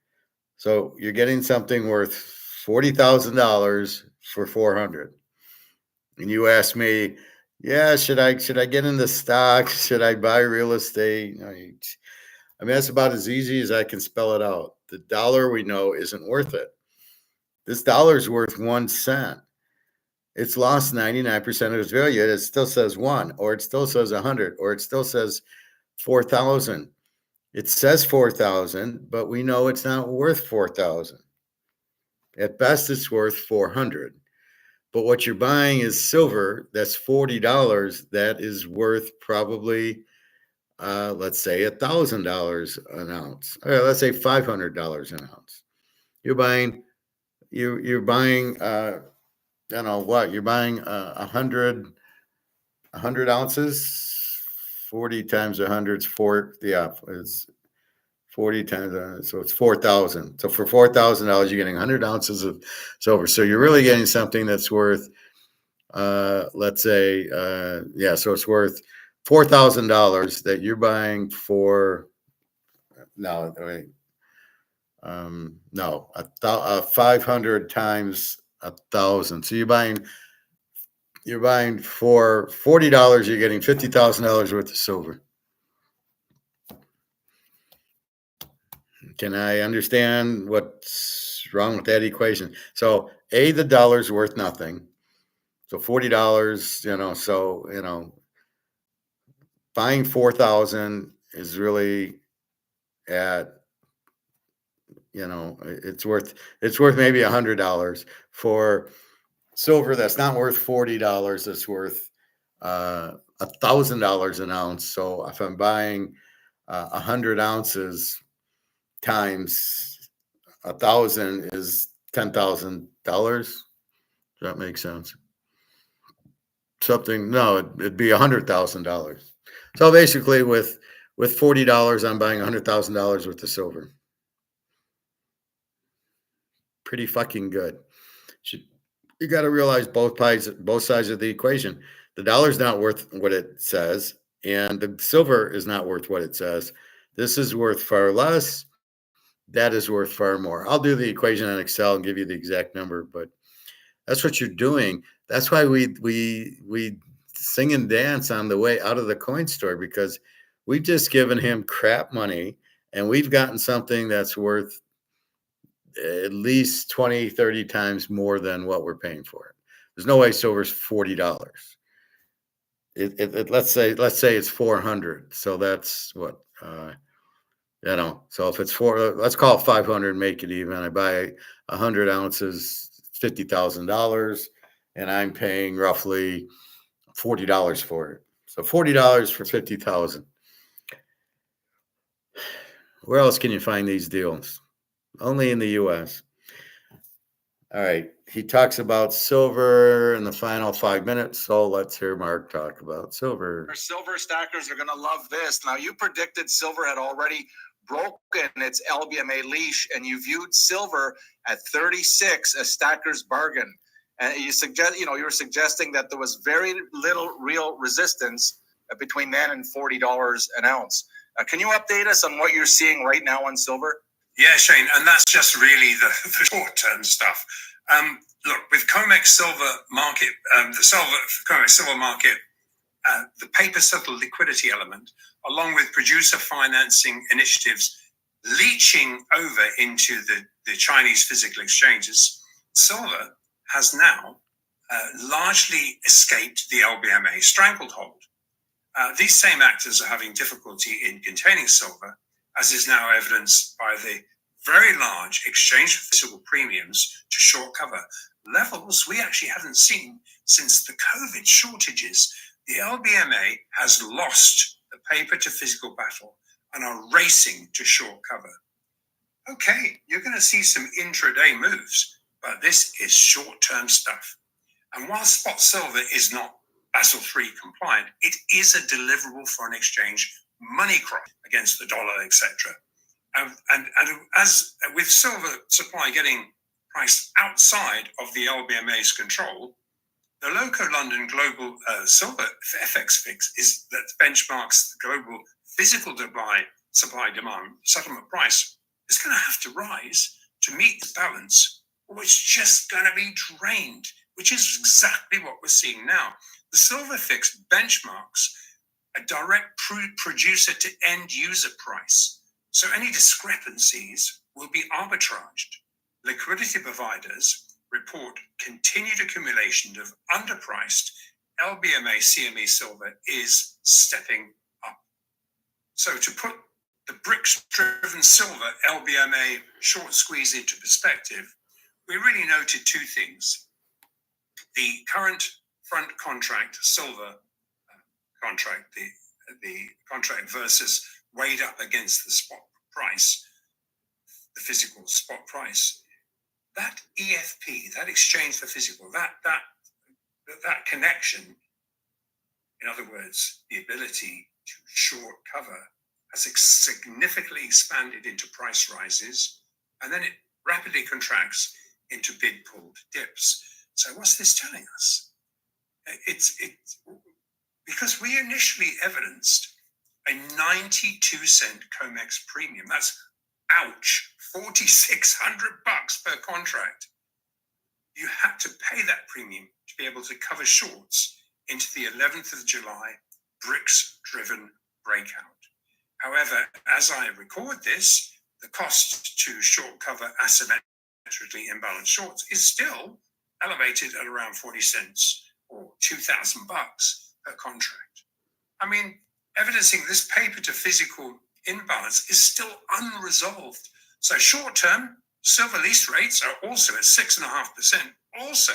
So you're getting something worth $40,000 for 400. And you ask me, yeah, should I get into stock? Should I buy real estate? I mean, that's about as easy as I can spell it out. The dollar, we know, isn't worth it. This dollar is worth 1 cent. It's lost 99% of its value. It still says 1, or it still says 100, or it still says 4,000. It says 4,000, but we know it's not worth 4,000. At best, it's worth 400. But what you're buying is silver. That's $40. That is worth probably, let's say, $1,000 an ounce. Or let's say $500 an ounce. You're buying, You're buying 100 ounces. 40 times 100 is 4. Yeah, it's 40 times, so it's 4,000. So for $4,000, you're getting 100 ounces of silver. So you're really getting something that's worth, let's say, so it's worth $4,000 that you're buying for. No, wait. 500 times 1,000. So you're buying for $40, you're getting $50,000 worth of silver. Can I understand what's wrong with that equation? So the dollar's worth nothing. So $40, buying 4,000 is really at, it's worth maybe $100 for silver. That's not worth $40. It's worth $1,000 an ounce. So if I'm buying 100 ounces times 1,000 is $10,000. Does that make sense? No, it'd be $100,000. So basically, with $40, I'm buying $100,000 worth of silver. Pretty fucking good. You got to realize both sides of the equation. The dollar's not worth what it says, and the silver is not worth what it says. This is worth far less. That is worth far more. I'll do the equation on Excel and give you the exact number, but that's what you're doing. That's why we sing and dance on the way out of the coin store, because we've just given him crap money and we've gotten something that's worth at least 20, 30 times more than what we're paying for it. There's no way silver's $40. Let's say it's 400. So that's what, so if it's let's call it 500, make it even. I buy 100 ounces, $50,000, and I'm paying roughly $40 for it. So $40 for 50,000. Where else can you find these deals? Only in the US. All right. He talks about silver in the final 5 minutes. So let's hear Mark talk about silver. Our silver stackers are going to love this. Now, you predicted silver had already broken its LBMA leash, and you viewed silver at 36 a stacker's bargain. And you were suggesting that there was very little real resistance between then and $40 an ounce. Can you update us on what you're seeing right now on silver? Yeah, Shane, and that's just really the short-term stuff. Look, with COMEX silver market, COMEX silver market, the paper-settled liquidity element, along with producer financing initiatives leaching over into the Chinese physical exchanges, silver has now largely escaped the LBMA stranglehold. These same actors are having difficulty in containing silver, as is now evidenced by the very large exchange for physical premiums to short cover levels we actually haven't seen since the COVID shortages. The LBMA has lost the paper to physical battle and are racing to short cover. Okay, you're going to see some intraday moves, but this is short-term stuff. And while spot silver is not Basel III compliant, it is a deliverable foreign exchange money crop against the dollar, etc. And as with silver supply getting priced outside of the LBMA's control, the Loco London Global Silver FX fix is that benchmarks the global physical supply demand settlement price is going to have to rise to meet this balance, or it's just going to be drained, which is exactly what we're seeing now. The silver fix benchmarks a direct producer to end user price. So any discrepancies will be arbitraged. Liquidity providers report continued accumulation of underpriced LBMA CME silver is stepping up. So to put the BRICS-driven silver LBMA short squeeze into perspective, we really noted two things. The current front contract silver contract, the contract versus weighed up against the spot price, the physical spot price, that EFP, that exchange for physical, that connection, in other words, the ability to short cover, has significantly expanded into price rises, and then it rapidly contracts into bid-pulled dips. So what's this telling us? It's because we initially evidenced a 92-cent COMEX premium. That's, ouch, $4,600 per contract. You had to pay that premium to be able to cover shorts into the 11th of July BRICS-driven breakout. However, as I record this, the cost to short cover asymmetrically imbalanced shorts is still elevated at around 40 cents or $2,000 per contract. I mean, evidencing this paper to physical imbalance is still unresolved. So short-term silver lease rates are also at 6.5%, also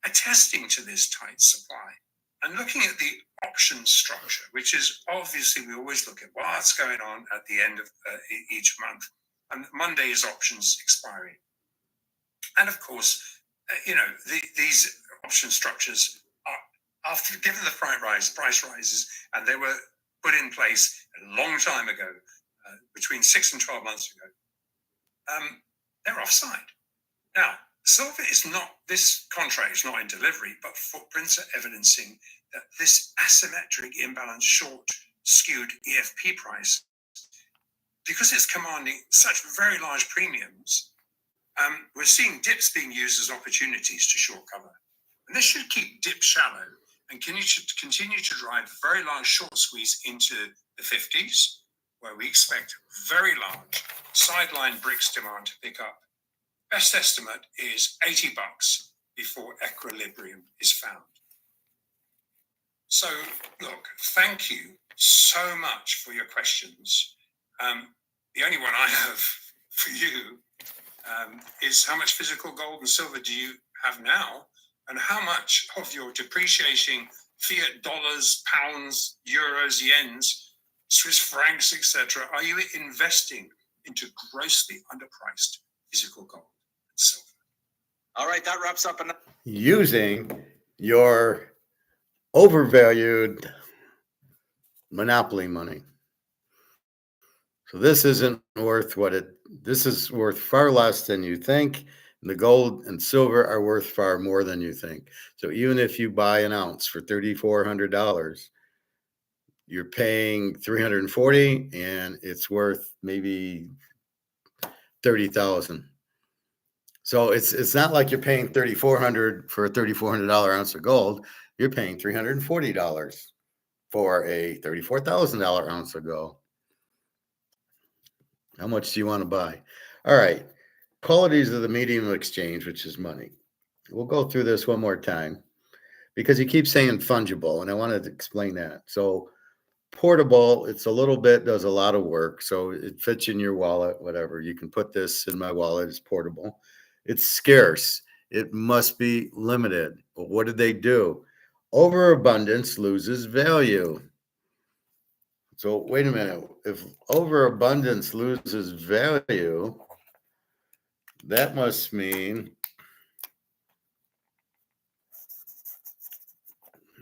attesting to this tight supply. And looking at the option structure, which is obviously we always look at what's going on at the end of each month, and Monday's options expiry. And of course, these option structures are, after given the price rises, and they were put in place a long time ago, between 6 and 12 months ago, they're offside. Now, silver is not, this contract is not in delivery, but footprints are evidencing that this asymmetric imbalance short skewed EFP price, because it's commanding such very large premiums, we're seeing dips being used as opportunities to short cover. And this should keep dips shallow and continue to drive very large short squeeze into the 50s, where we expect very large sideline BRICS demand to pick up. Best estimate is $80 before equilibrium is found. So, look, thank you so much for your questions. The only one I have for you is how much physical gold and silver do you have now? And how much of your depreciating fiat dollars, pounds, euros, yens, Swiss francs, etc., are you investing into grossly underpriced physical gold and silver? All right, that wraps up another. Using your overvalued monopoly money. So this isn't worth this is worth far less than you think. The gold and silver are worth far more than you think. So even if you buy an ounce for $3,400, you're paying $340 and it's worth maybe $30,000. So it's not like you're paying $3,400 for a $3,400 ounce of gold. You're paying $340 for a $34,000 ounce of gold. How much do you want to buy? All right. Qualities of the medium of exchange, which is money. We'll go through this one more time because you keep saying fungible, and I wanted to explain that. So portable, it's a little bit, does a lot of work. So it fits in your wallet, whatever. You can put this in my wallet, it's portable. It's scarce. It must be limited. Well, what did they do? Overabundance loses value. So wait a minute. If overabundance loses value, that must mean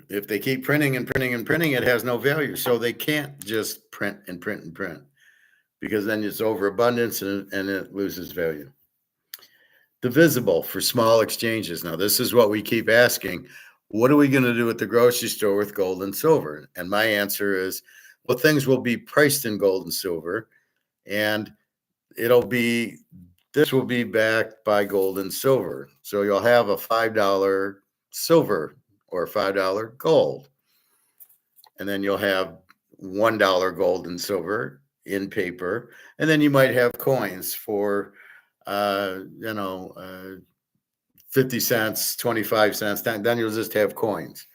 if they keep printing and printing and printing, it has no value. So they can't just print and print and print because then it's overabundance and it loses value. Divisible for small exchanges. Now, this is what we keep asking. What are we going to do at the grocery store with gold and silver? And my answer is, well, things will be priced in gold and silver, and this will be backed by gold and silver. So you'll have a $5 silver or $5 gold. And then you'll have $1 gold and silver in paper. And then you might have coins for 50 cents, 25 cents, then you'll just have coins.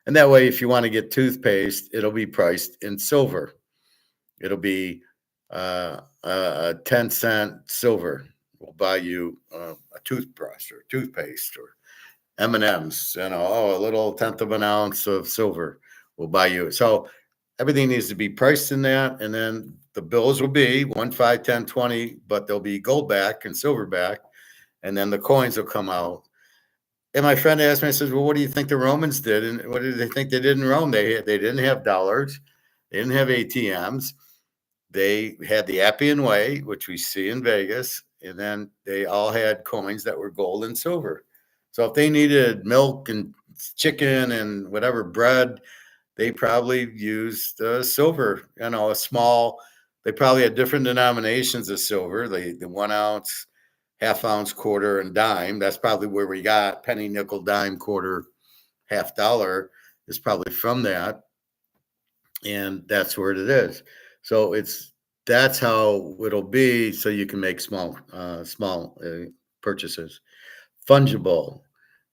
And that way, if you want to get toothpaste, it'll be priced in silver. It'll be a 10-cent silver will buy you a toothbrush or toothpaste or M&Ms, a little tenth of an ounce of silver will buy you. So everything needs to be priced in that. And then the bills will be 1, 5, 10, 20, but they'll be gold back and silver back. And then the coins will come out. And my friend asked me, I said, well, what do you think the Romans did? And what did they think they did in Rome? They didn't have dollars. They didn't have ATMs. They had the Appian Way, which we see in Vegas. And then they all had coins that were gold and silver. So if they needed milk and chicken and whatever bread, they probably used silver, a small, they probably had different denominations of silver, the 1 ounce, half ounce, quarter, and dime. That's probably where we got penny, nickel, dime, quarter, half dollar is probably from that. And that's where it is. So that's how it'll be. So you can make small purchases. Fungible.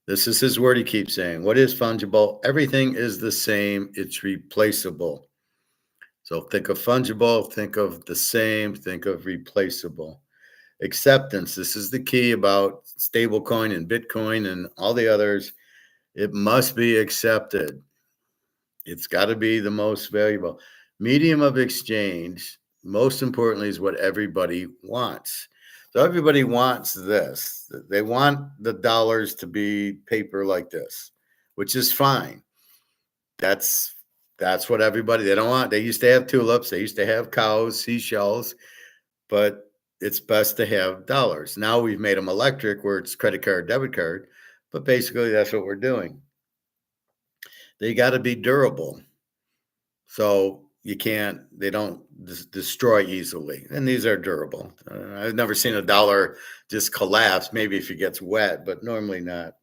This is his word he keeps saying. What is fungible? Everything is the same. It's replaceable. So think of fungible, think of the same, think of replaceable. Acceptance. This is the key about stablecoin and Bitcoin and all the others. It must be accepted. It's got to be the most valuable. Medium of exchange, most importantly, is what everybody wants. So everybody wants this. They want the dollars to be paper like this, which is fine. That's what everybody, they don't want. They used to have tulips. They used to have cows, seashells, but it's best to have dollars. Now we've made them electric where it's credit card, debit card, but basically that's what we're doing. They got to be durable. So they don't destroy easily. And these are durable. I've never seen a dollar just collapse, maybe if it gets wet, but normally not.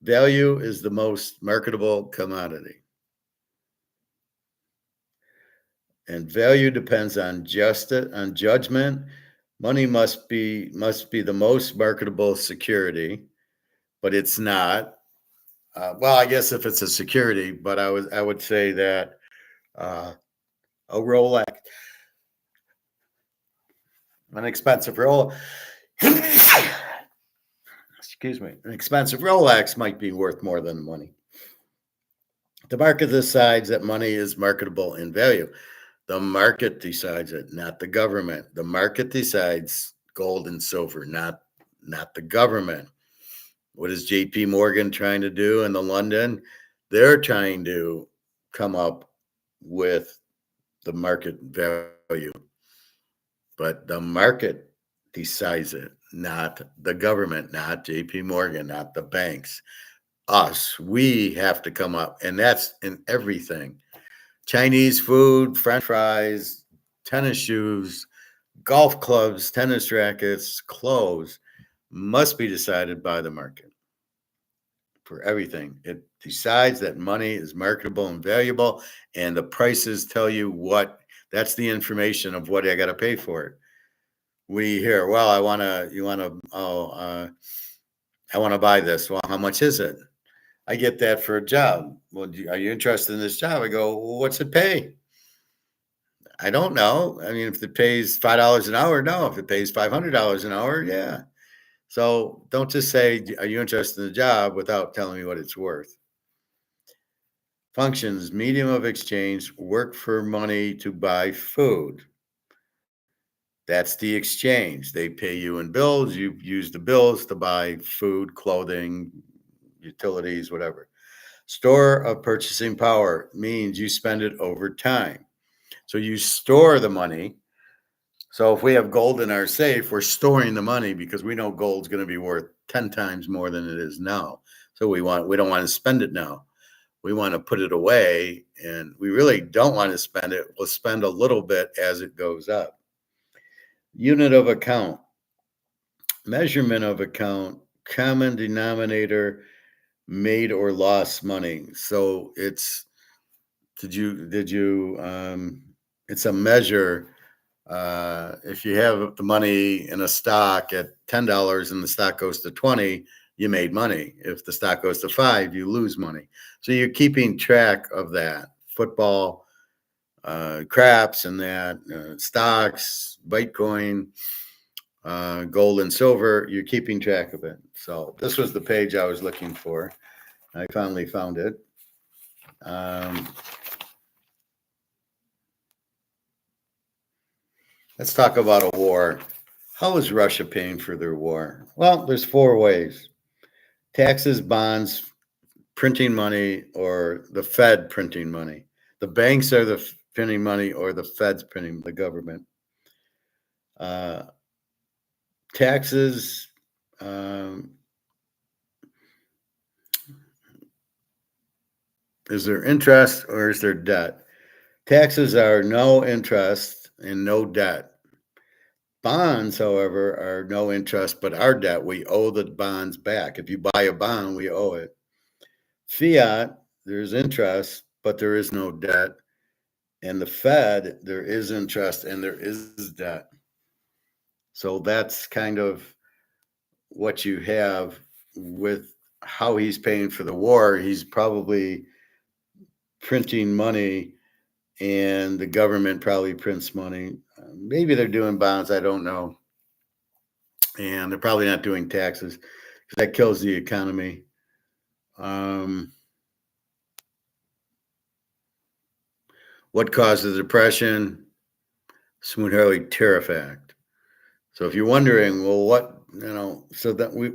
Value is the most marketable commodity. And value depends on judgment. Money must be the most marketable security, but it's not. Well, I guess if it's a security, but I would say that a Rolex, an expensive Rolex, excuse me, an expensive Rolex might be worth more than money. The market decides that money is marketable in value. The market decides it, not the government. The market decides gold and silver, not the government. What is JP Morgan trying to do in the London? They're trying to come up with the market value. But the market decides it, not the government, not JP Morgan, not the banks. Us, we have to come up, and that's in everything. Chinese food, French fries, tennis shoes, golf clubs, tennis rackets, clothes must be decided by the market for everything. It decides that money is marketable and valuable, and the prices tell you what. That's the information of what I got to pay for it. We hear, well, I want to buy this. Well, how much is it? I get that for a job. Well, are you interested in this job? I go, well, what's it pay? I don't know. I mean, if it pays $5 an hour, no. If it pays $500 an hour, yeah. So don't just say, are you interested in the job without telling me what it's worth? Functions, medium of exchange, work for money to buy food. That's the exchange. They pay you in bills. You use the bills to buy food, clothing, utilities, whatever. Store of purchasing power means you spend it over time. So you store the money. So if we have gold in our safe, we're storing the money because we know gold's going to be worth 10 times more than it is now. So we don't want to spend it now. We want to put it away, and we really don't want to spend it. We'll spend a little bit as it goes up. Unit of account, measurement of account, common denominator, made or lost money. So it's it's a measure. If you have the money in a stock at $10 and the stock goes to 20, you made money. If the stock goes to 5, you lose money. So you're keeping track of that. Football, craps and that, stocks, Bitcoin, gold and silver, you're keeping track of it. So this was the page I was looking for. I finally found it. Let's talk about a war. How is Russia paying for their war? Well, there's 4 ways. Taxes, bonds, printing money, or the Fed printing money. The banks are the printing money, or the Fed's printing, the government. Taxes, is there interest or is there debt? Taxes are no interest and no debt. Bonds, however, are no interest but our debt. We owe the bonds back. If you buy a bond, we owe it. Fiat, there's interest, but there is no debt. And the Fed, there is interest and there is debt. So that's kind of what you have with how he's paying for the war. He's probably printing money, and the government probably prints money. Maybe they're doing bonds, I don't know. And they're probably not doing taxes because that kills the economy. What caused the depression? Smoot-Hawley Tariff Act. So if you're wondering, well, what,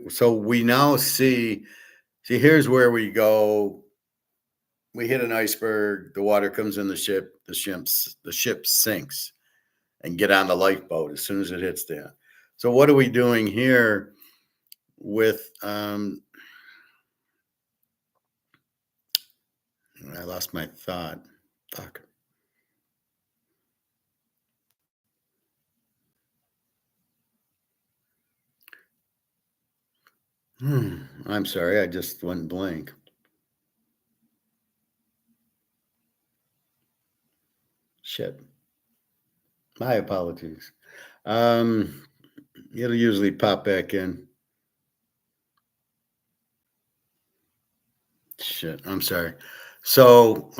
so we now see, here's where we go. We hit an iceberg, the water comes in the ship, the ship sinks, and get on the lifeboat as soon as it hits there. So what are we doing here with, I lost my thought. Fuck. I'm sorry, I just went blank. Shit. My apologies. It'll usually pop back in. Shit, I'm sorry. So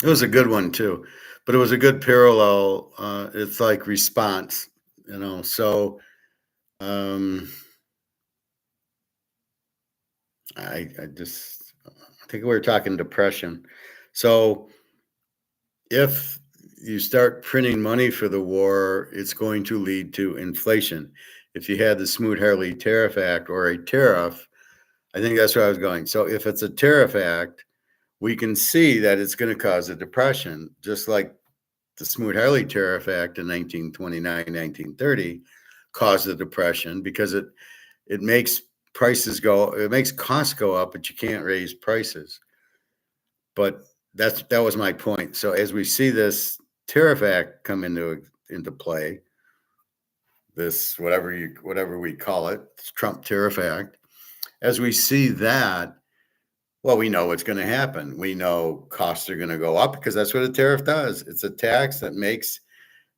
it was a good one too, but it was a good parallel. It's like response, so I think we were talking depression. So if you start printing money for the war, it's going to lead to inflation. If you had the Smoot-Hawley Tariff Act or a tariff, I think that's where I was going. So if it's a tariff act, we can see that it's going to cause a depression, just like the Smoot-Hawley Tariff Act in 1929, 1930 caused a depression because it makes it makes costs go up, but you can't raise prices. But that was my point. So as we see this tariff act come into play, this whatever we call it, Trump Tariff Act, as we see that, well, we know what's going to happen. We know costs are going to go up because that's what a tariff does. It's a tax that makes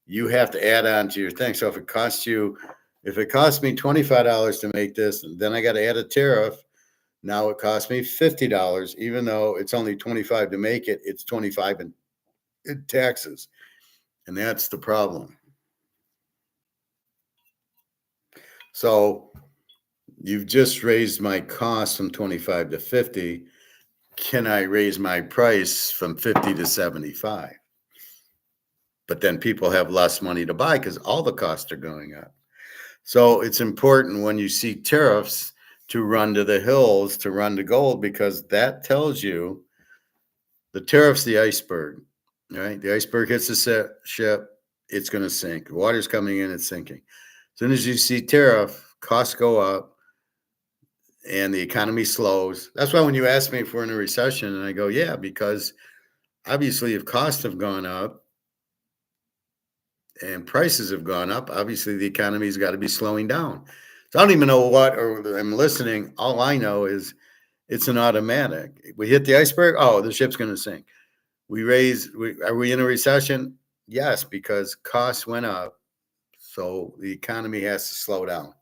you have to add on to your thing. So if it costs me $25 to make this, and then I got to add a tariff, now it costs me $50, even though it's only $25 to make it, it's $25 in taxes. And that's the problem. So you've just raised my cost from 25 to 50. Can I raise my price from 50 to 75? But then people have less money to buy because all the costs are going up. So it's important when you see tariffs to run to the hills, to run to gold, because that tells you the tariff's the iceberg, right? The iceberg hits the ship, it's going to sink. Water's coming in, it's sinking. As soon as you see tariff, costs go up and the economy slows. That's why when you ask me if we're in a recession, and I go, yeah, because obviously if costs have gone up and prices have gone up, obviously the economy's got to be slowing down. So I don't even know what, or I'm listening. All I know is it's an automatic. We hit the iceberg. Oh, the ship's going to sink. Are we in a recession? Yes, because costs went up. So the economy has to slow down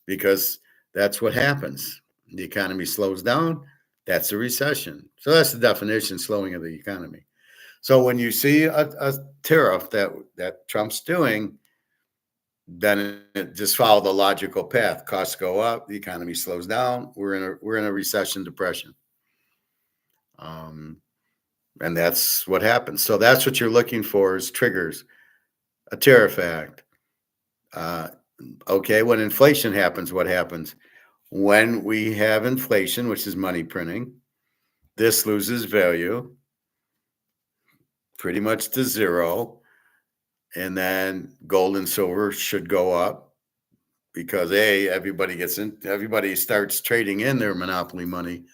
because that's what happens. The economy slows down. That's a recession. So that's the definition, slowing of the economy. So when you see a tariff that Trump's doing, then it just follow the logical path. Costs go up, the economy slows down. We're in a recession, depression, and that's what happens. So that's what you're looking for is triggers, a tariff act. Okay, when inflation happens, what happens? When we have inflation, which is money printing, this loses value pretty much to zero. And then gold and silver should go up because everybody starts trading in their monopoly money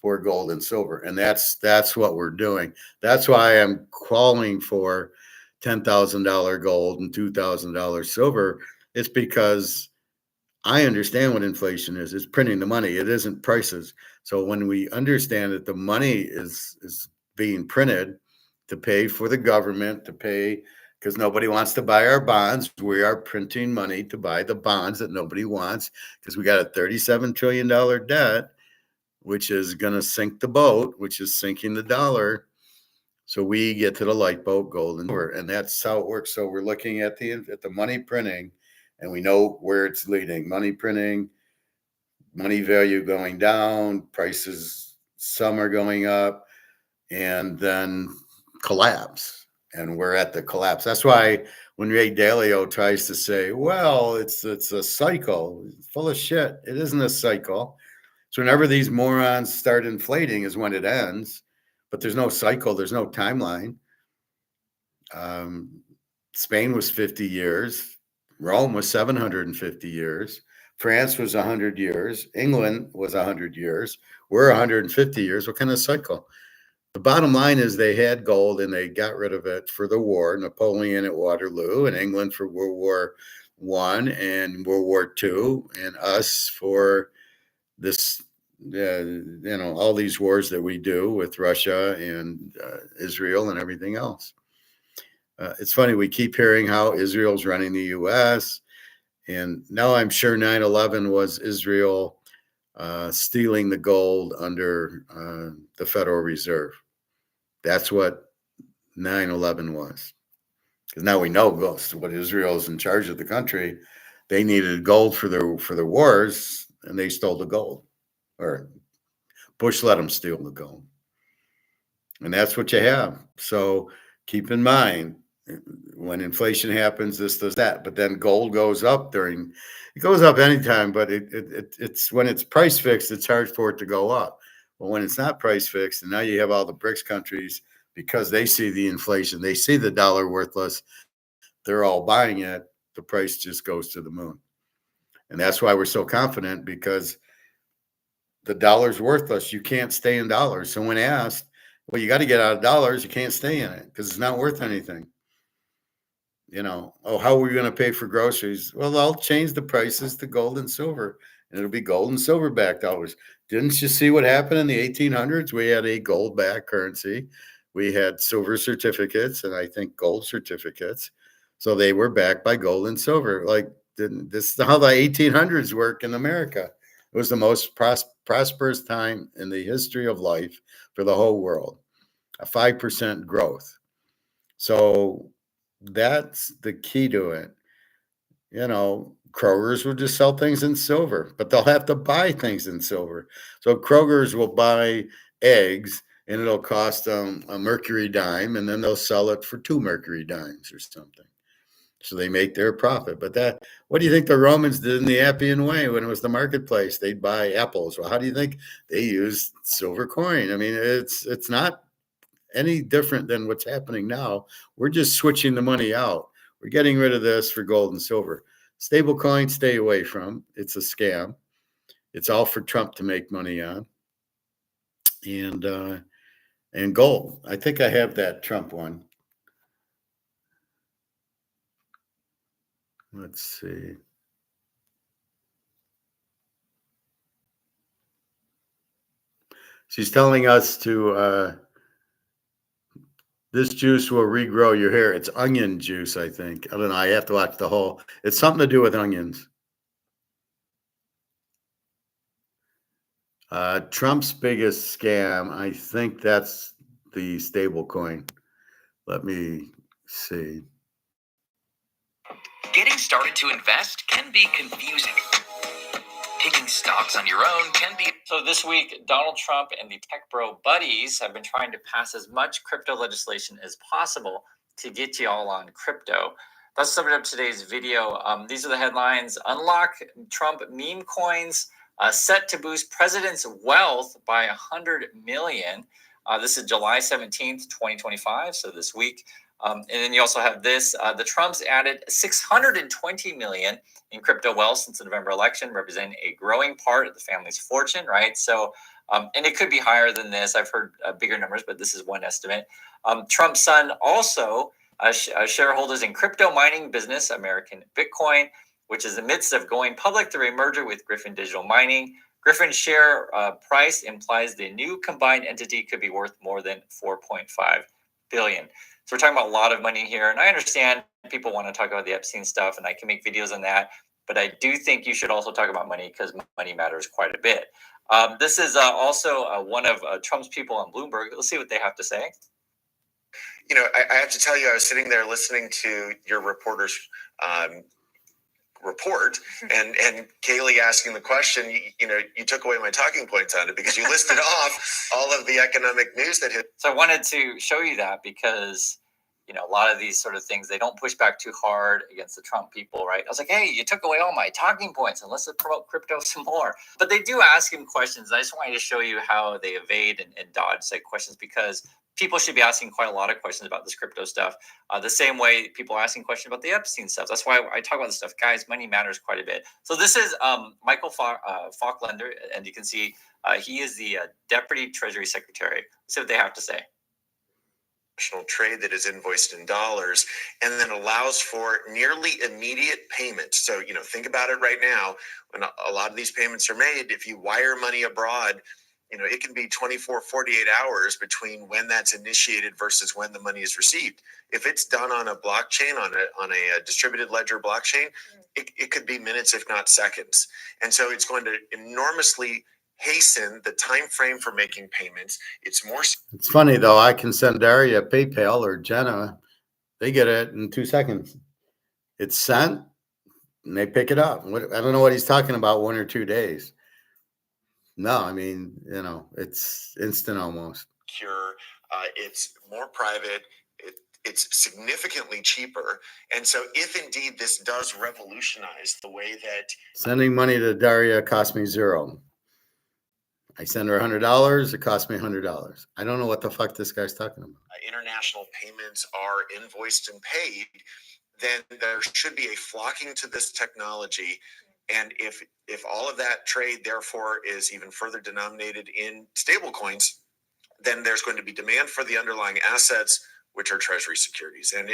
for gold and silver. And that's what we're doing. That's why I'm calling for $10,000 gold and $2,000 silver. It's because I understand what inflation is. It's printing the money. It isn't prices. So when we understand that the money is being printed to pay for the government, to pay, because nobody wants to buy our bonds. We are printing money to buy the bonds that nobody wants because we got a $37 trillion debt, which is going to sink the boat, which is sinking the dollar. So we get to the lifeboat, gold and silver, and that's how it works. So we're looking at the money printing, and we know where it's leading. Money printing, money value going down, prices, some are going up, and then collapse. And we're at the collapse. That's why when Ray Dalio tries to say, well, it's a cycle, it's full of shit. It isn't a cycle. So whenever these morons start inflating is when it ends. But there's no cycle. There's no timeline. Spain was 50 years. Rome was 750 years. France was 100 years. England was 100 years. We're 150 years. What kind of cycle? The bottom line is they had gold and they got rid of it for the war. Napoleon at Waterloo, and England for World War I and World War II, and us for this, all these wars that we do with Russia and Israel and everything else. It's funny, we keep hearing how Israel's running the U.S., and now I'm sure 9/11 was Israel stealing the gold under the Federal Reserve. That's what 9/11 was. Because now we know what Israel is in charge of the country. They needed gold for their wars, and they stole the gold. or Bush let them steal the gold. And that's what you have. So keep in mind, when inflation happens, this does that. But then gold goes up it goes up anytime, but it's when it's price fixed, it's hard for it to go up. But when it's not price fixed, and now you have all the BRICS countries, because they see the inflation, they see the dollar worthless, they're all buying it, the price just goes to the moon. And that's why we're so confident, because the dollar's worthless. You can't stay in dollars. So when asked, well, you got to get out of dollars, you can't stay in it because it's not worth anything. Oh, how are we going to pay for groceries? Well, I'll change the prices to gold and silver, and it'll be gold and silver backed dollars. Didn't you see what happened in the 1800s? We had a gold backed currency. We had silver certificates and I think gold certificates. So they were backed by gold and silver. This is how the 1800s work in America. It was the most prosperous time in the history of life for the whole world, a 5% growth. So that's the key to it. Kroger's will just sell things in silver, but they'll have to buy things in silver. So Kroger's will buy eggs and it'll cost them a mercury dime, and then they'll sell it for 2 mercury dimes or something. So they make their profit. But what do you think the Romans did in the Appian Way when it was the marketplace? They'd buy apples. Well, how do you think they used silver coin? I mean, it's not any different than what's happening now. We're just switching the money out. We're getting rid of this for gold and silver. Stable coin, stay away from. It's a scam. It's all for Trump to make money on. And gold. I think I have that Trump one. Let's see. She's telling us to this juice will regrow your hair. It's onion juice, I think. I don't know. I have to watch the whole. It's something to do with onions. Trump's biggest scam, I think that's the stable coin. Let me see. Getting started to invest can be confusing. Picking stocks on your own can be. So this week, Donald Trump and the tech bro buddies have been trying to pass as much crypto legislation as possible to get you all on crypto. That's the subject of today's video. These are the headlines. Unlock Trump meme coins, set to boost president's wealth by 100 million. This is July 17th, 2025, so this week. And then you also have this. The Trumps added 620 million in crypto wealth since the November election, representing a growing part of the family's fortune, right? So, and it could be higher than this. I've heard bigger numbers, but this is one estimate. Trump's son also shareholders in crypto mining business, American Bitcoin, which is in the midst of going public through a merger with Griffin Digital Mining. Griffin's share price implies the new combined entity could be worth more than 4.5 billion. So we're talking about a lot of money here. And I understand people want to talk about the Epstein stuff, and I can make videos on that. But I do think you should also talk about money because money matters quite a bit. This is also one of Trump's people on Bloomberg. Let's see what they have to say. I have to tell you, I was sitting there listening to your reporter's report and Kaylee asking the question, you took away my talking points on it because you listed off all of the economic news that hit. So I wanted to show you that because, a lot of these sort of things, they don't push back too hard against the Trump people, right? I was like, hey, you took away all my talking points and let's promote crypto some more. But they do ask him questions. I just wanted to show you how they evade and dodge questions because people should be asking quite a lot of questions about this crypto stuff. The same way people are asking questions about the Epstein stuff. That's why I talk about this stuff. Guys, money matters quite a bit. So this is Michael Falklander, and you can see he is the Deputy Treasury Secretary. Let's see what they have to say. Trade that is invoiced in dollars and then allows for nearly immediate payment. So, think about it right now. When a lot of these payments are made, if you wire money abroad, it can be 24, 48 hours between when that's initiated versus when the money is received. If it's done on a blockchain, on a distributed ledger blockchain, it could be minutes, if not seconds. And so it's going to enormously hasten the time frame for making payments. It's funny though. I can send Daria PayPal or Jenna. They get it in 2 seconds. It's sent and they pick it up. I don't know what he's talking about, 1 or 2 days. No, I mean, it's instant almost. Secure. It's more private. It's significantly cheaper. And so if indeed this does revolutionize the way that Sending money to Daria cost me $0. I send her $100. It cost me $100. I don't know what the fuck this guy's talking about. International payments are invoiced and paid, then there should be a flocking to this technology. And if all of that trade therefore is even further denominated in stable coins, then there's going to be demand for the underlying assets, which are treasury securities. And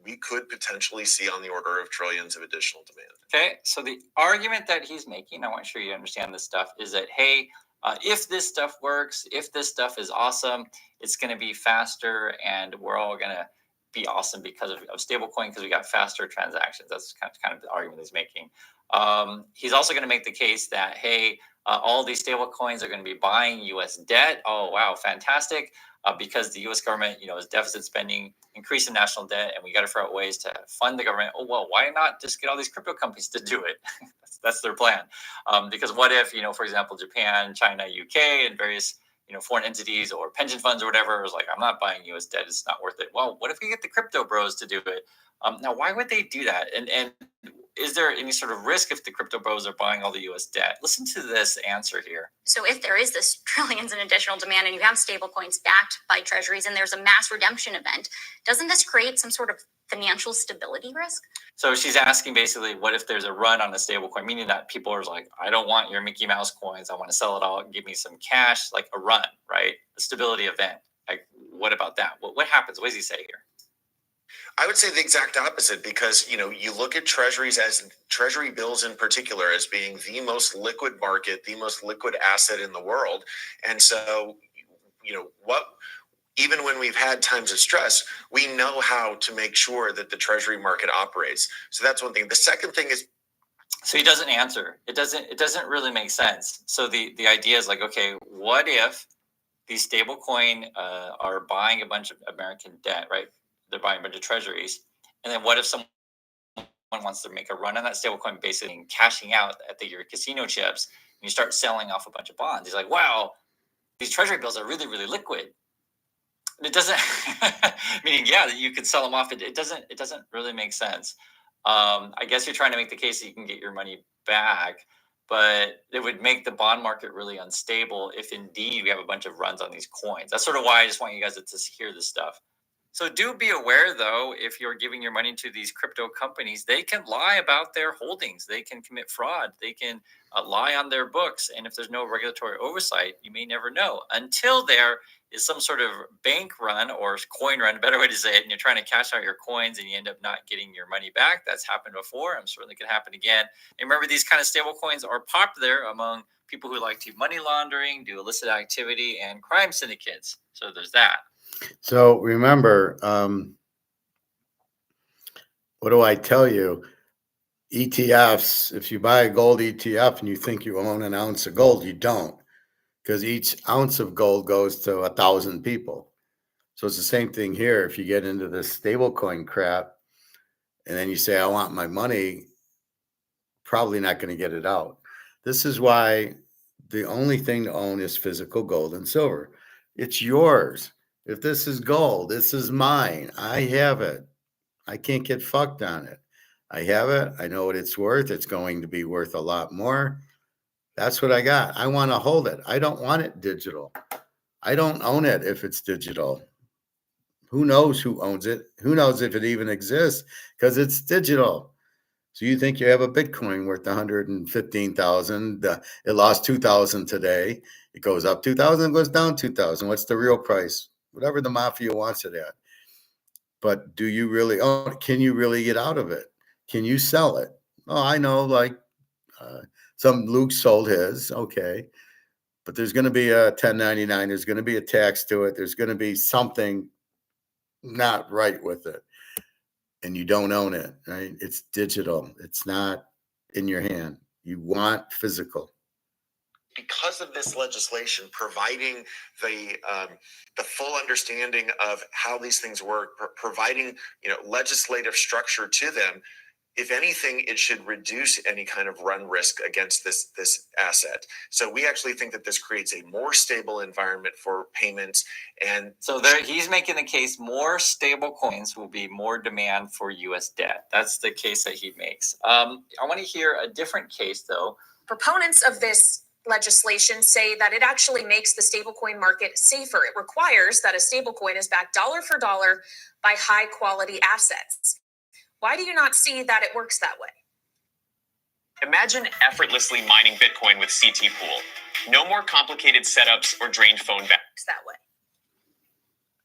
we could potentially see on the order of trillions of additional demand. Okay, so the argument that he's making, I want to sure you understand this stuff, is that, hey, if this stuff works, if this stuff is awesome, it's going to be faster and we're all going to be awesome because of stablecoin, because we got faster transactions. That's kind of the argument he's making. He's also going to make the case that, hey, all these stable coins are going to be buying U.S. debt. Oh, wow, fantastic. Because the U.S. government, is deficit spending, increasing national debt, and we got to figure out ways to fund the government. Oh, well, why not just get all these crypto companies to do it? that's their plan. Because what if, for example, Japan, China, UK, and various, foreign entities or pension funds or whatever is like, I'm not buying U.S. debt. It's not worth it. Well, what if we get the crypto bros to do it? Now, why would they do that? And is there any sort of risk if the crypto bros are buying all the U.S. debt? Listen to this answer here. So if there is this trillions in additional demand and you have stable coins backed by treasuries and there's a mass redemption event, doesn't this create some sort of financial stability risk? So she's asking basically, what if there's a run on a stable coin, meaning that people are like, I don't want your Mickey Mouse coins. I want to sell it all. Give me some cash, like a run, right? A stability event. Like, what about that? What happens? What does he say here? I would say the exact opposite, because you look at treasuries, as treasury bills in particular, as being the most liquid market, the most liquid asset in the world. And so, even when we've had times of stress, we know how to make sure that the treasury market operates. So that's one thing. The second thing is, so he doesn't answer. It doesn't really make sense. So the idea is like, okay, what if these stablecoin are buying a bunch of American debt, right? They're buying a bunch of treasuries. And then what if someone wants to make a run on that stablecoin, basically cashing out at your casino chips, and you start selling off a bunch of bonds? He's like, wow, these treasury bills are really, really liquid. And it doesn't, meaning, yeah, you could sell them off. It doesn't really make sense. I guess you're trying to make the case that you can get your money back, but it would make the bond market really unstable if indeed we have a bunch of runs on these coins. That's sort of why I just want you guys to hear this stuff. So do be aware, though, if you're giving your money to these crypto companies, they can lie about their holdings. They can commit fraud. They can lie on their books. And if there's no regulatory oversight, you may never know until there is some sort of bank run or coin run, a better way to say it, and you're trying to cash out your coins and you end up not getting your money back. That's happened before. I'm certainly going to happen again. And remember, these kind of stable coins are popular among people who like to money laundering, do illicit activity, and crime syndicates. So there's that. So remember, what do I tell you? ETFs, if you buy a gold ETF and you think you own an ounce of gold, you don't, because each ounce of gold goes to 1,000 people. So it's the same thing here. If you get into this stablecoin crap and then you say, I want my money, probably not going to get it out. This is why the only thing to own is physical gold and silver. It's yours. If this is gold, this is mine. I have it. I can't get fucked on it. I have it. I know what it's worth. It's going to be worth a lot more. That's what I got. I want to hold it. I don't want it digital. I don't own it if it's digital. Who knows who owns it? Who knows if it even exists? Because it's digital. So you think you have a Bitcoin worth 115,000. It lost 2,000 today. It goes up 2,000, goes down 2,000. What's the real price? Whatever the mafia wants it at. But do you really own it? Can you really get out of it? Can you sell it? Oh, I know, like some Luke sold his. Okay. But there's going to be a 1099. There's going to be a tax to it. There's going to be something not right with it. And you don't own it, right? It's digital. It's not in your hand. You want physical. Because of this legislation providing the full understanding of how these things work, providing legislative structure to them, if anything, it should reduce any kind of run risk against this asset. So we actually think that this creates a more stable environment for payments. And so there, he's making the case more stable coins will be more demand for U.S. debt. That's the case that he makes. I want to hear a different case, though. Proponents of this legislation say that it actually makes the stablecoin market safer. It requires that a stablecoin is backed dollar for dollar by high quality assets. Why do you not see that it works that way? Imagine effortlessly mining Bitcoin with CT Pool. No more complicated setups or drained phone backs. That way.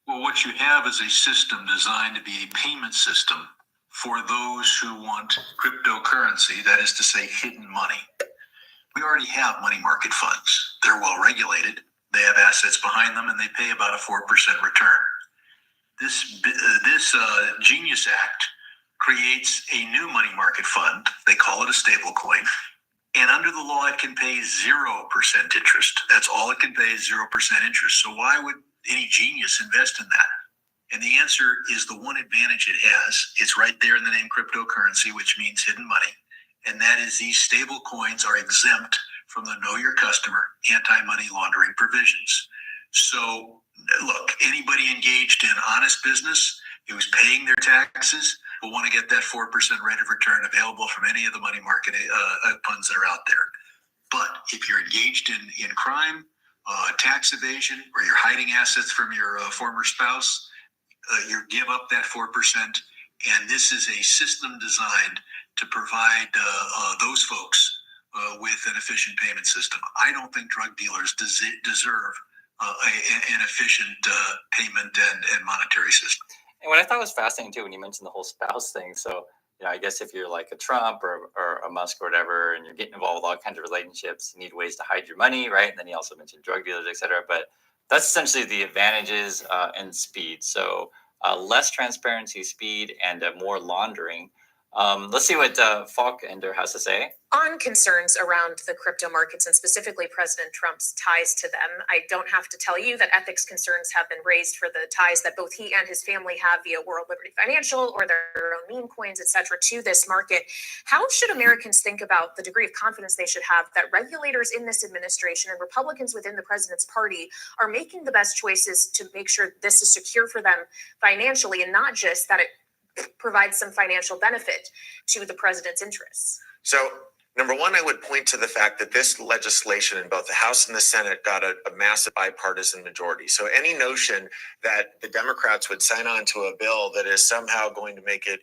Well, what you have is a system designed to be a payment system for those who want cryptocurrency, that is to say, hidden money. We already have money market funds. They're well regulated. They have assets behind them, and they pay about a 4% return. This Genius Act creates a new money market fund. They call it a stable coin. And under the law, it can pay 0% interest. That's all it can pay is 0% interest. So why would any genius invest in that? And the answer is the one advantage it has. It's right there in the name cryptocurrency, which means hidden money. And that is these stable coins are exempt from the Know Your Customer anti-money laundering provisions. So look, anybody engaged in honest business who's paying their taxes will want to get that 4% rate of return available from any of the money market funds that are out there. But if you're engaged in crime, tax evasion, or you're hiding assets from your former spouse, you give up that 4%. And this is a system designed to provide those folks with an efficient payment system. I don't think drug dealers deserve an efficient payment and monetary system. And what I thought was fascinating too, when you mentioned the whole spouse thing. So, you know, I guess if you're like a Trump or a Musk or whatever, and you're getting involved with all kinds of relationships, you need ways to hide your money, right? And then he also mentioned drug dealers, et cetera. But that's essentially the advantages and speed. So less transparency, speed, and more laundering. Let's see what Falkender has to say. On concerns around the crypto markets and specifically President Trump's ties to them, I don't have to tell you that ethics concerns have been raised for the ties that both he and his family have via World Liberty Financial or their own meme coins, et cetera, to this market. How should Americans think about the degree of confidence they should have that regulators in this administration and Republicans within the president's party are making the best choices to make sure this is secure for them financially, and not just that it provides some financial benefit to the president's interests? so, number one, I would point to the fact that this legislation in both the House and the Senate got a massive bipartisan majority. So any notion that the Democrats would sign on to a bill that is somehow going to make it,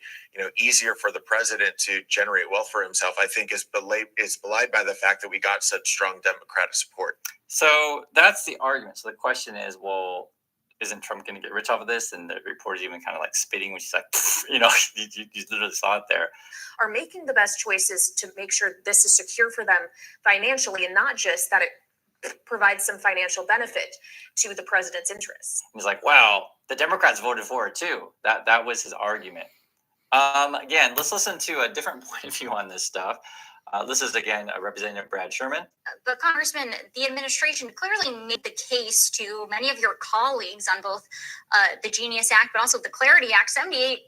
easier for the president to generate wealth for himself, I think is belied by the fact that we got such strong Democratic support. So that's the argument. So the question is, well, isn't Trump going to get rich off of this? And the reporter's even kind of like spitting, which is like, you literally saw it there. Are making the best choices to make sure this is secure for them financially, and not just that it provides some financial benefit to the president's interests. He's like, wow, the Democrats voted for it too. That was his argument. Again, let's listen to a different point of view on this stuff. This is, again, Representative Brad Sherman. But Congressman, the administration clearly made the case to many of your colleagues on both the Genius Act, but also the Clarity Act. 78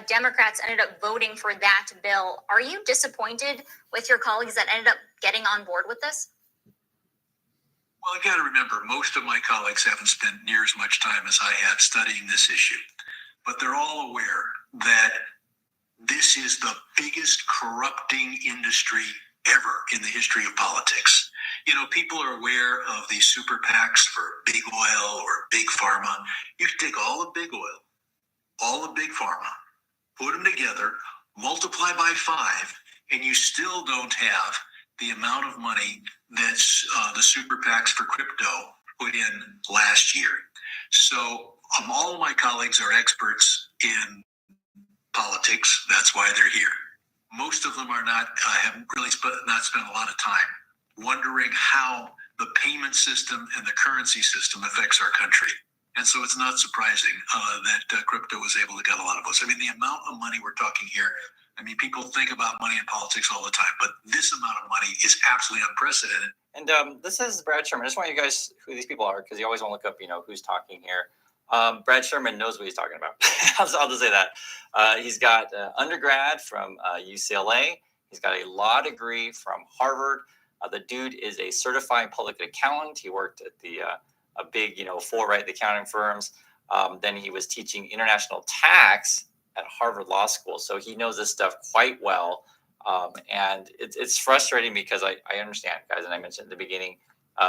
Democrats ended up voting for that bill. Are you disappointed with your colleagues that ended up getting on board with this? Well, I got to remember, most of my colleagues haven't spent near as much time as I have studying this issue, but they're all aware that this is the biggest corrupting industry ever in the history of politics. People are aware of these super PACs for big oil or big pharma. You take all the big oil, all the big pharma, put them together, multiply by 5, and you still don't have the amount of money that's the super PACs for crypto put in last year. So all of my colleagues are experts in politics. That's why they're here. Most of them have really not spent a lot of time wondering how the payment system and the currency system affects our country. And so it's not surprising that crypto was able to get a lot of votes. I mean, the amount of money we're talking here, people think about money in politics all the time, but this amount of money is absolutely unprecedented. And this is Brad Sherman. I just want you guys who these people are, because you always want to look up, who's talking here. Brad Sherman knows what he's talking about. I'll just say that. He's got undergrad from UCLA. He's got a law degree from Harvard. The dude is a certified public accountant. He worked at the a big, full-rate accounting firms. Then he was teaching international tax at Harvard Law School. So he knows this stuff quite well. And it's frustrating because I understand, guys, and I mentioned at the beginning,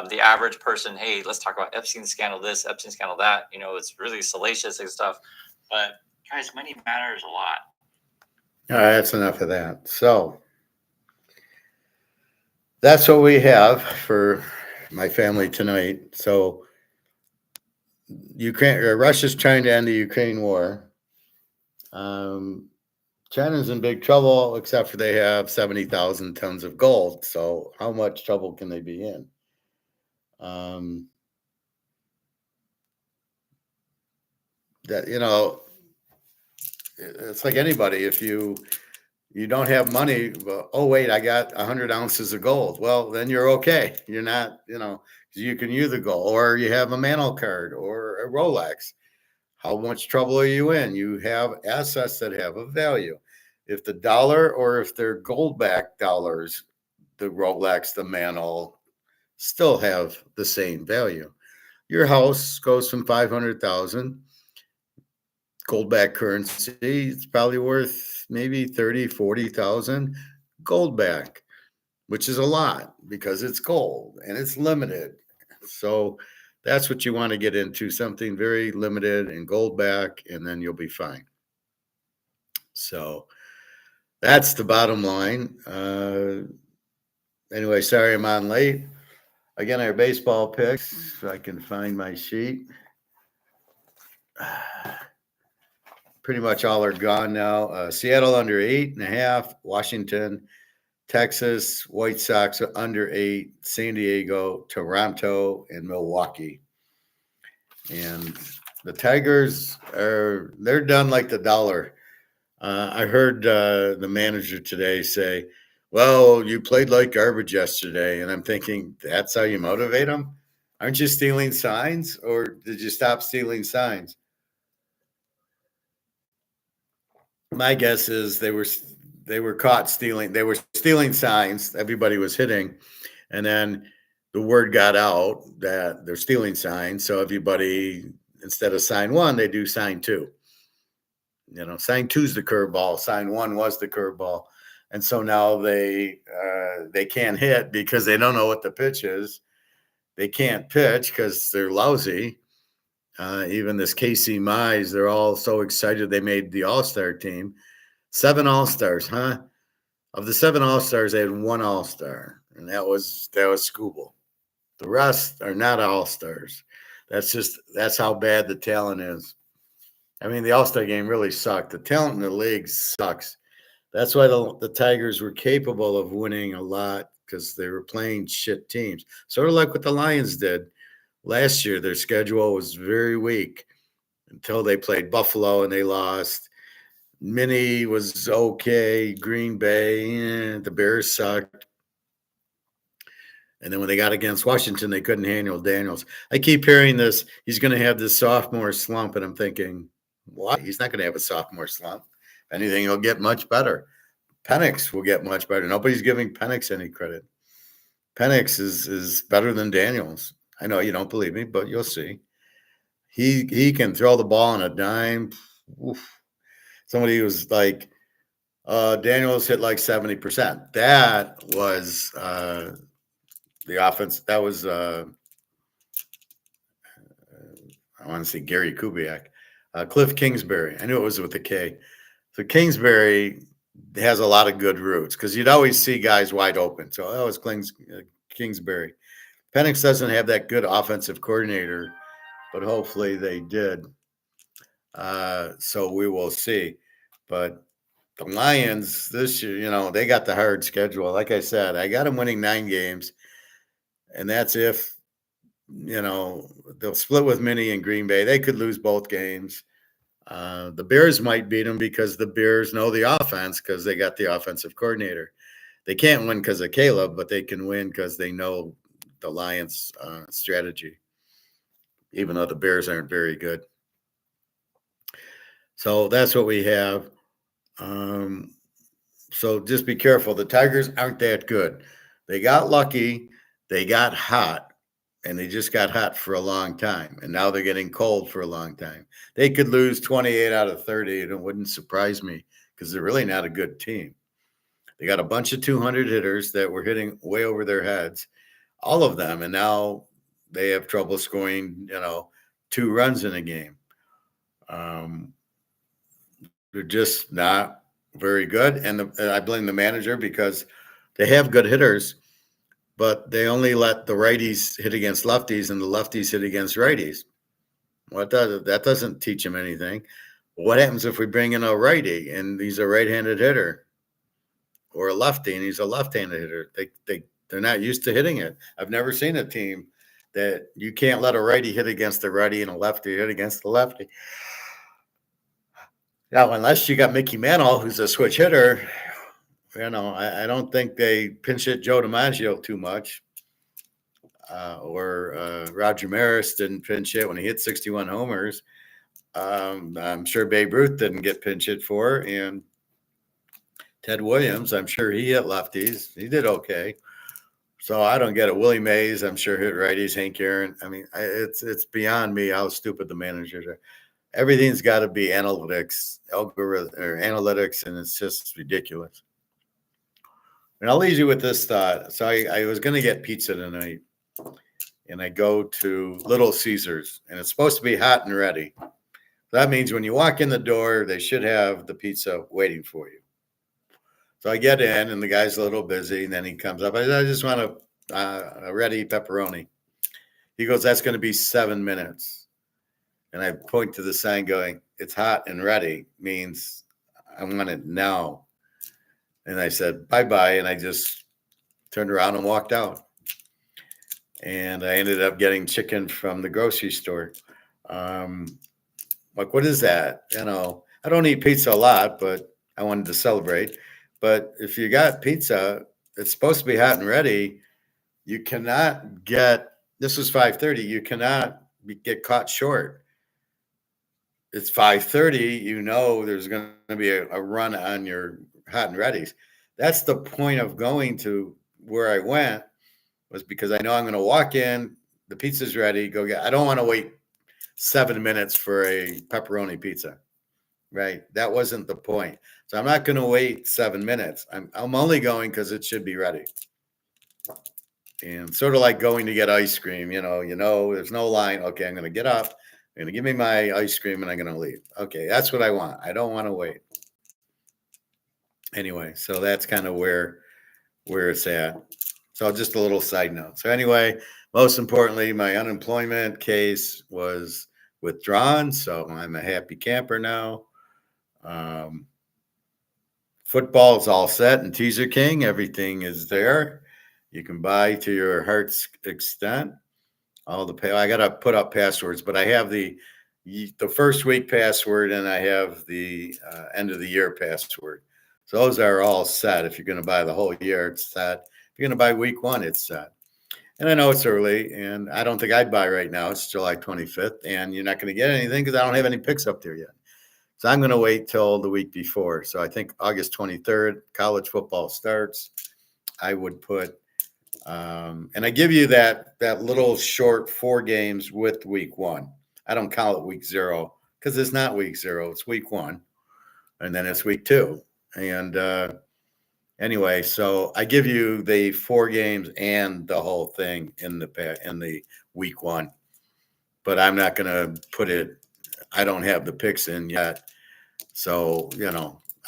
the average person, hey, let's talk about Epstein scandal this, Epstein scandal that. It's really salacious and stuff. But, guys, money matters a lot. All right, that's enough of that. So that's what we have for my family tonight. So Russia's trying to end the Ukraine war. China's in big trouble, except for they have 70,000 tons of gold. So how much trouble can they be in? It's like anybody. If you don't have money, well, oh wait, I got 100 ounces of gold. Well, then you're okay. You're not, you can use the gold, or you have a Mantle card or a Rolex. How much trouble are you in? You have assets that have a value. If the dollar, or if they're gold-backed dollars, the Rolex, the Mantle, still have the same value. Your house goes from 500,000 gold-backed currency. It's probably worth maybe 30, 40,000 gold-back, which is a lot because it's gold and it's limited. So that's what you want to get into, something very limited and gold back, and then you'll be fine. So that's the bottom line. Anyway, sorry I'm on late. Again, our baseball picks, if I can find my sheet. Pretty much all are gone now. Seattle under 8.5, Washington, Texas, White Sox under 8, San Diego, Toronto, and Milwaukee. And the Tigers they're done like the dollar. I heard the manager today say, well, you played like garbage yesterday. And I'm thinking, that's how you motivate them? Aren't you stealing signs, or did you stop stealing signs? My guess is they were caught stealing. They were stealing signs. Everybody was hitting. And then the word got out that they're stealing signs. So everybody, instead of sign 1, they do sign 2. Sign 2 is the curveball. Sign 1 was the curveball. And so now they can't hit because they don't know what the pitch is. They can't pitch because they're lousy. Even this Casey Mize, they're all so excited they made the All-Star team. 7 All-Stars, huh? Of the 7 All-Stars, they had 1 All-Star, and that was Skubal. The rest are not All-Stars. That's how bad the talent is. I mean, the All-Star game really sucked. The talent in the league sucks. That's why the Tigers were capable of winning a lot, because they were playing shit teams. Sort of like what the Lions did last year. Their schedule was very weak until they played Buffalo and they lost. Minnie was okay. Green Bay, the Bears sucked. And then when they got against Washington, they couldn't handle Daniels. I keep hearing this. He's going to have this sophomore slump, and I'm thinking, what? He's not going to have a sophomore slump. If anything, he'll get much better. Penix will get much better. Nobody's giving Penix any credit. Penix is better than Daniels. I know you don't believe me, but you'll see. He can throw the ball on a dime. Oof. Somebody was like, Daniels hit like 70%. That was the offense. That was, I want to say Gary Kubiak. Cliff Kingsbury. I knew it was with a K. So Kingsbury has a lot of good routes because you'd always see guys wide open. So that was Kingsbury. Penix doesn't have that good offensive coordinator, but hopefully they did. So we will see. But the Lions this year, they got the hard schedule. Like I said, I got them winning 9 games. And that's if, they'll split with Minnie and Green Bay. They could lose both games. The Bears might beat them because the Bears know the offense because they got the offensive coordinator. They can't win because of Caleb, but they can win because they know the Lions' strategy, even though the Bears aren't very good. So that's what we have. So just be careful. The Tigers aren't that good. They got lucky. They got hot, and they just got hot for a long time. And now they're getting cold for a long time. They could lose 28 out of 30, and it wouldn't surprise me because they're really not a good team. They got a bunch of 200 hitters that were hitting way over their heads, all of them, and now they have trouble scoring, 2 runs in a game. They're just not very good, and I blame the manager because they have good hitters, but they only let the righties hit against lefties and the lefties hit against righties. That doesn't teach them anything. What happens if we bring in a righty and he's a right-handed hitter, or a lefty and he's a left-handed hitter? They're not used to hitting it. I've never seen a team that you can't let a righty hit against a righty and a lefty hit against the lefty. Now, unless you got Mickey Mantle, who's a switch hitter, I don't think they pinch hit Joe DiMaggio too much. Or Roger Maris didn't pinch hit when he hit 61 homers. I'm sure Babe Ruth didn't get pinch hit for. And Ted Williams, I'm sure he hit lefties. He did okay. So I don't get it. Willie Mays, I'm sure hit righties. Hank Aaron. I mean, it's beyond me how stupid the managers are. Everything's got to be analytics, algorithm or analytics, and it's just ridiculous. And I'll leave you with this thought. So I was going to get pizza tonight, and I go to Little Caesars, and it's supposed to be hot and ready. That means when you walk in the door, they should have the pizza waiting for you. So I get in, and the guy's a little busy, and then he comes up. I just want a ready pepperoni. He goes, that's going to be 7 minutes. And I point to the sign going, it's hot and ready, means I want it now. And I said, bye-bye. And I just turned around and walked out. And I ended up getting chicken from the grocery store. Like, what is that? I don't eat pizza a lot, but I wanted to celebrate. But if you got pizza, it's supposed to be hot and ready. You cannot this is 5:30. You cannot get caught short. It's 5:30. There's going to be a run on your hot and readies. That's the point of going to where I went, was because I know I'm going to walk in, the pizza's ready, go get. I don't want to wait 7 minutes for a pepperoni pizza, right? That wasn't the point. So I'm not going to wait 7 minutes. I'm only going because it should be ready. And sort of like going to get ice cream, there's no line. Okay, I'm going to get up. You're going to give me my ice cream and I'm going to leave. Okay, that's what I want. I don't want to wait. Anyway, so that's kind of where it's at. So just a little side note. So anyway, most importantly, my unemployment case was withdrawn. So I'm a happy camper now. Football is all set in Teaser King. Everything is there. You can buy to your heart's extent. I got to put up passwords, but I have the first week password and I have the end of the year password. So those are all set. If you're going to buy the whole year, it's set. If you're going to buy week 1, it's set. And I know it's early, and I don't think I'd buy right now. It's July 25th, and you're not going to get anything because I don't have any picks up there yet. So I'm going to wait till the week before. So I think August 23rd, college football starts. I would put and I give you that little short 4 games with week 1. I don't call it week 0 because it's not week 0. It's week 1, and then it's week 2. And anyway, so I give you the 4 games and the whole thing in the week 1. But I'm not going to put it. I don't have the picks in yet, so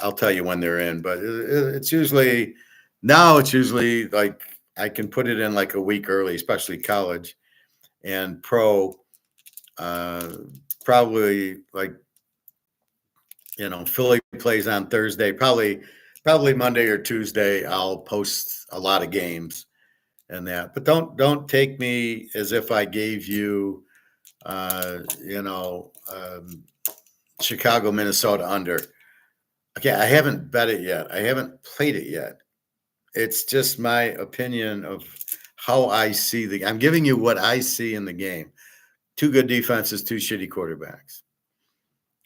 I'll tell you when they're in. But it's usually like. I can put it in like a week early, especially college and pro. Probably like, Philly plays on Thursday. Probably Monday or Tuesday. I'll post a lot of games and that. But don't take me as if I gave you, Chicago, Minnesota under. Okay, I haven't bet it yet. I haven't played it yet. It's just my opinion of how I see I'm giving you what I see in the game. 2 good defenses, 2 shitty quarterbacks.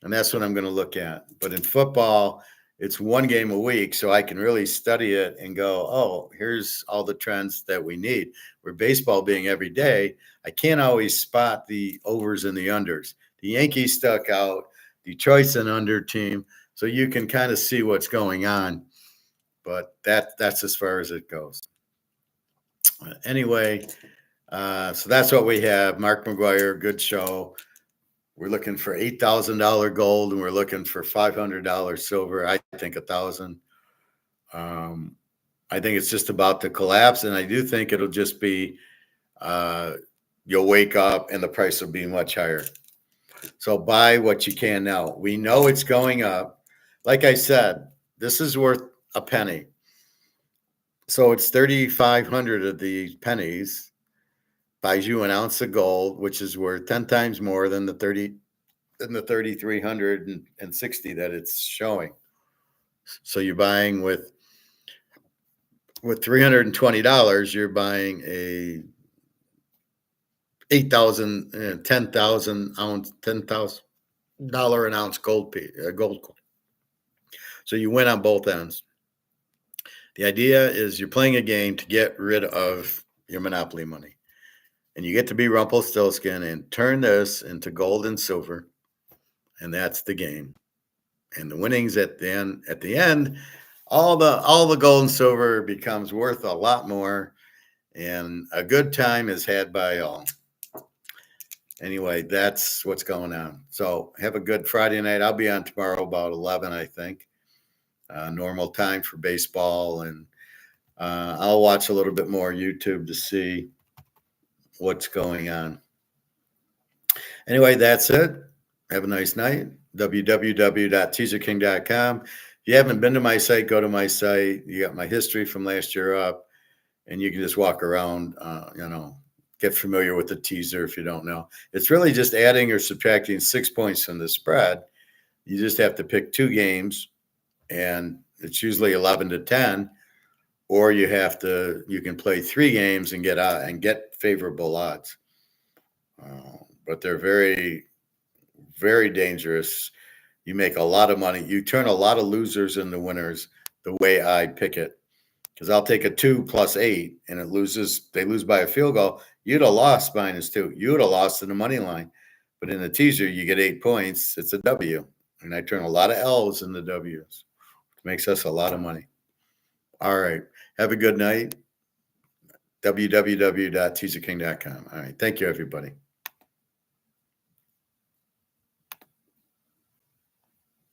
And that's what I'm going to look at. But in football, it's one game a week, so I can really study it and go, oh, here's all the trends that we need. Where baseball being every day, I can't always spot the overs and the unders. The Yankees stuck out. Detroit's an under team, so you can kind of see what's going on. But that's as far as it goes. Anyway, so that's what we have. Mark McGuire, good show. We're looking for $8,000 gold, and we're looking for $500 silver. I think 1,000. I think it's just about to collapse, and I do think it'll just be you'll wake up and the price will be much higher. So buy what you can now. We know it's going up. Like I said, this is worth a penny. So it's 3,500 of these pennies. Buys you an ounce of gold, which is worth 10 times more than the 3,360 that it's showing. So you're buying with $320, you're buying a 8,000, 10,000 ounce, $10,000 an ounce gold coin. So you win on both ends. The idea is you're playing a game to get rid of your monopoly money. And you get to be Rumpelstiltskin and turn this into gold and silver. And that's the game. And the winnings at the end, all the gold and silver becomes worth a lot more. And a good time is had by all. Anyway, that's what's going on. So have a good Friday night. I'll be on tomorrow about 11, I think. Normal time for baseball. And I'll watch a little bit more YouTube to see what's going on. Anyway, that's it. Have a nice night. www.teaserking.com. If you haven't been to my site, go to my site. You got my history from last year up, and you can just walk around, get familiar with the teaser if you don't know. It's really just adding or subtracting 6 points from the spread. You just have to pick two games, and it's usually 11 to 10. Or you can play three games and get favorable odds. But they're very, very dangerous. You make a lot of money. You turn a lot of losers into winners the way I pick it. Because I'll take a 2 + 8 and they lose by a field goal. You'd have lost -2. You would have lost in the money line. But in the teaser, you get 8 points. It's a W. And I turn a lot of L's into W's. It makes us a lot of money. All right. Have a good night. www.teaserking.com. All right. Thank you, everybody.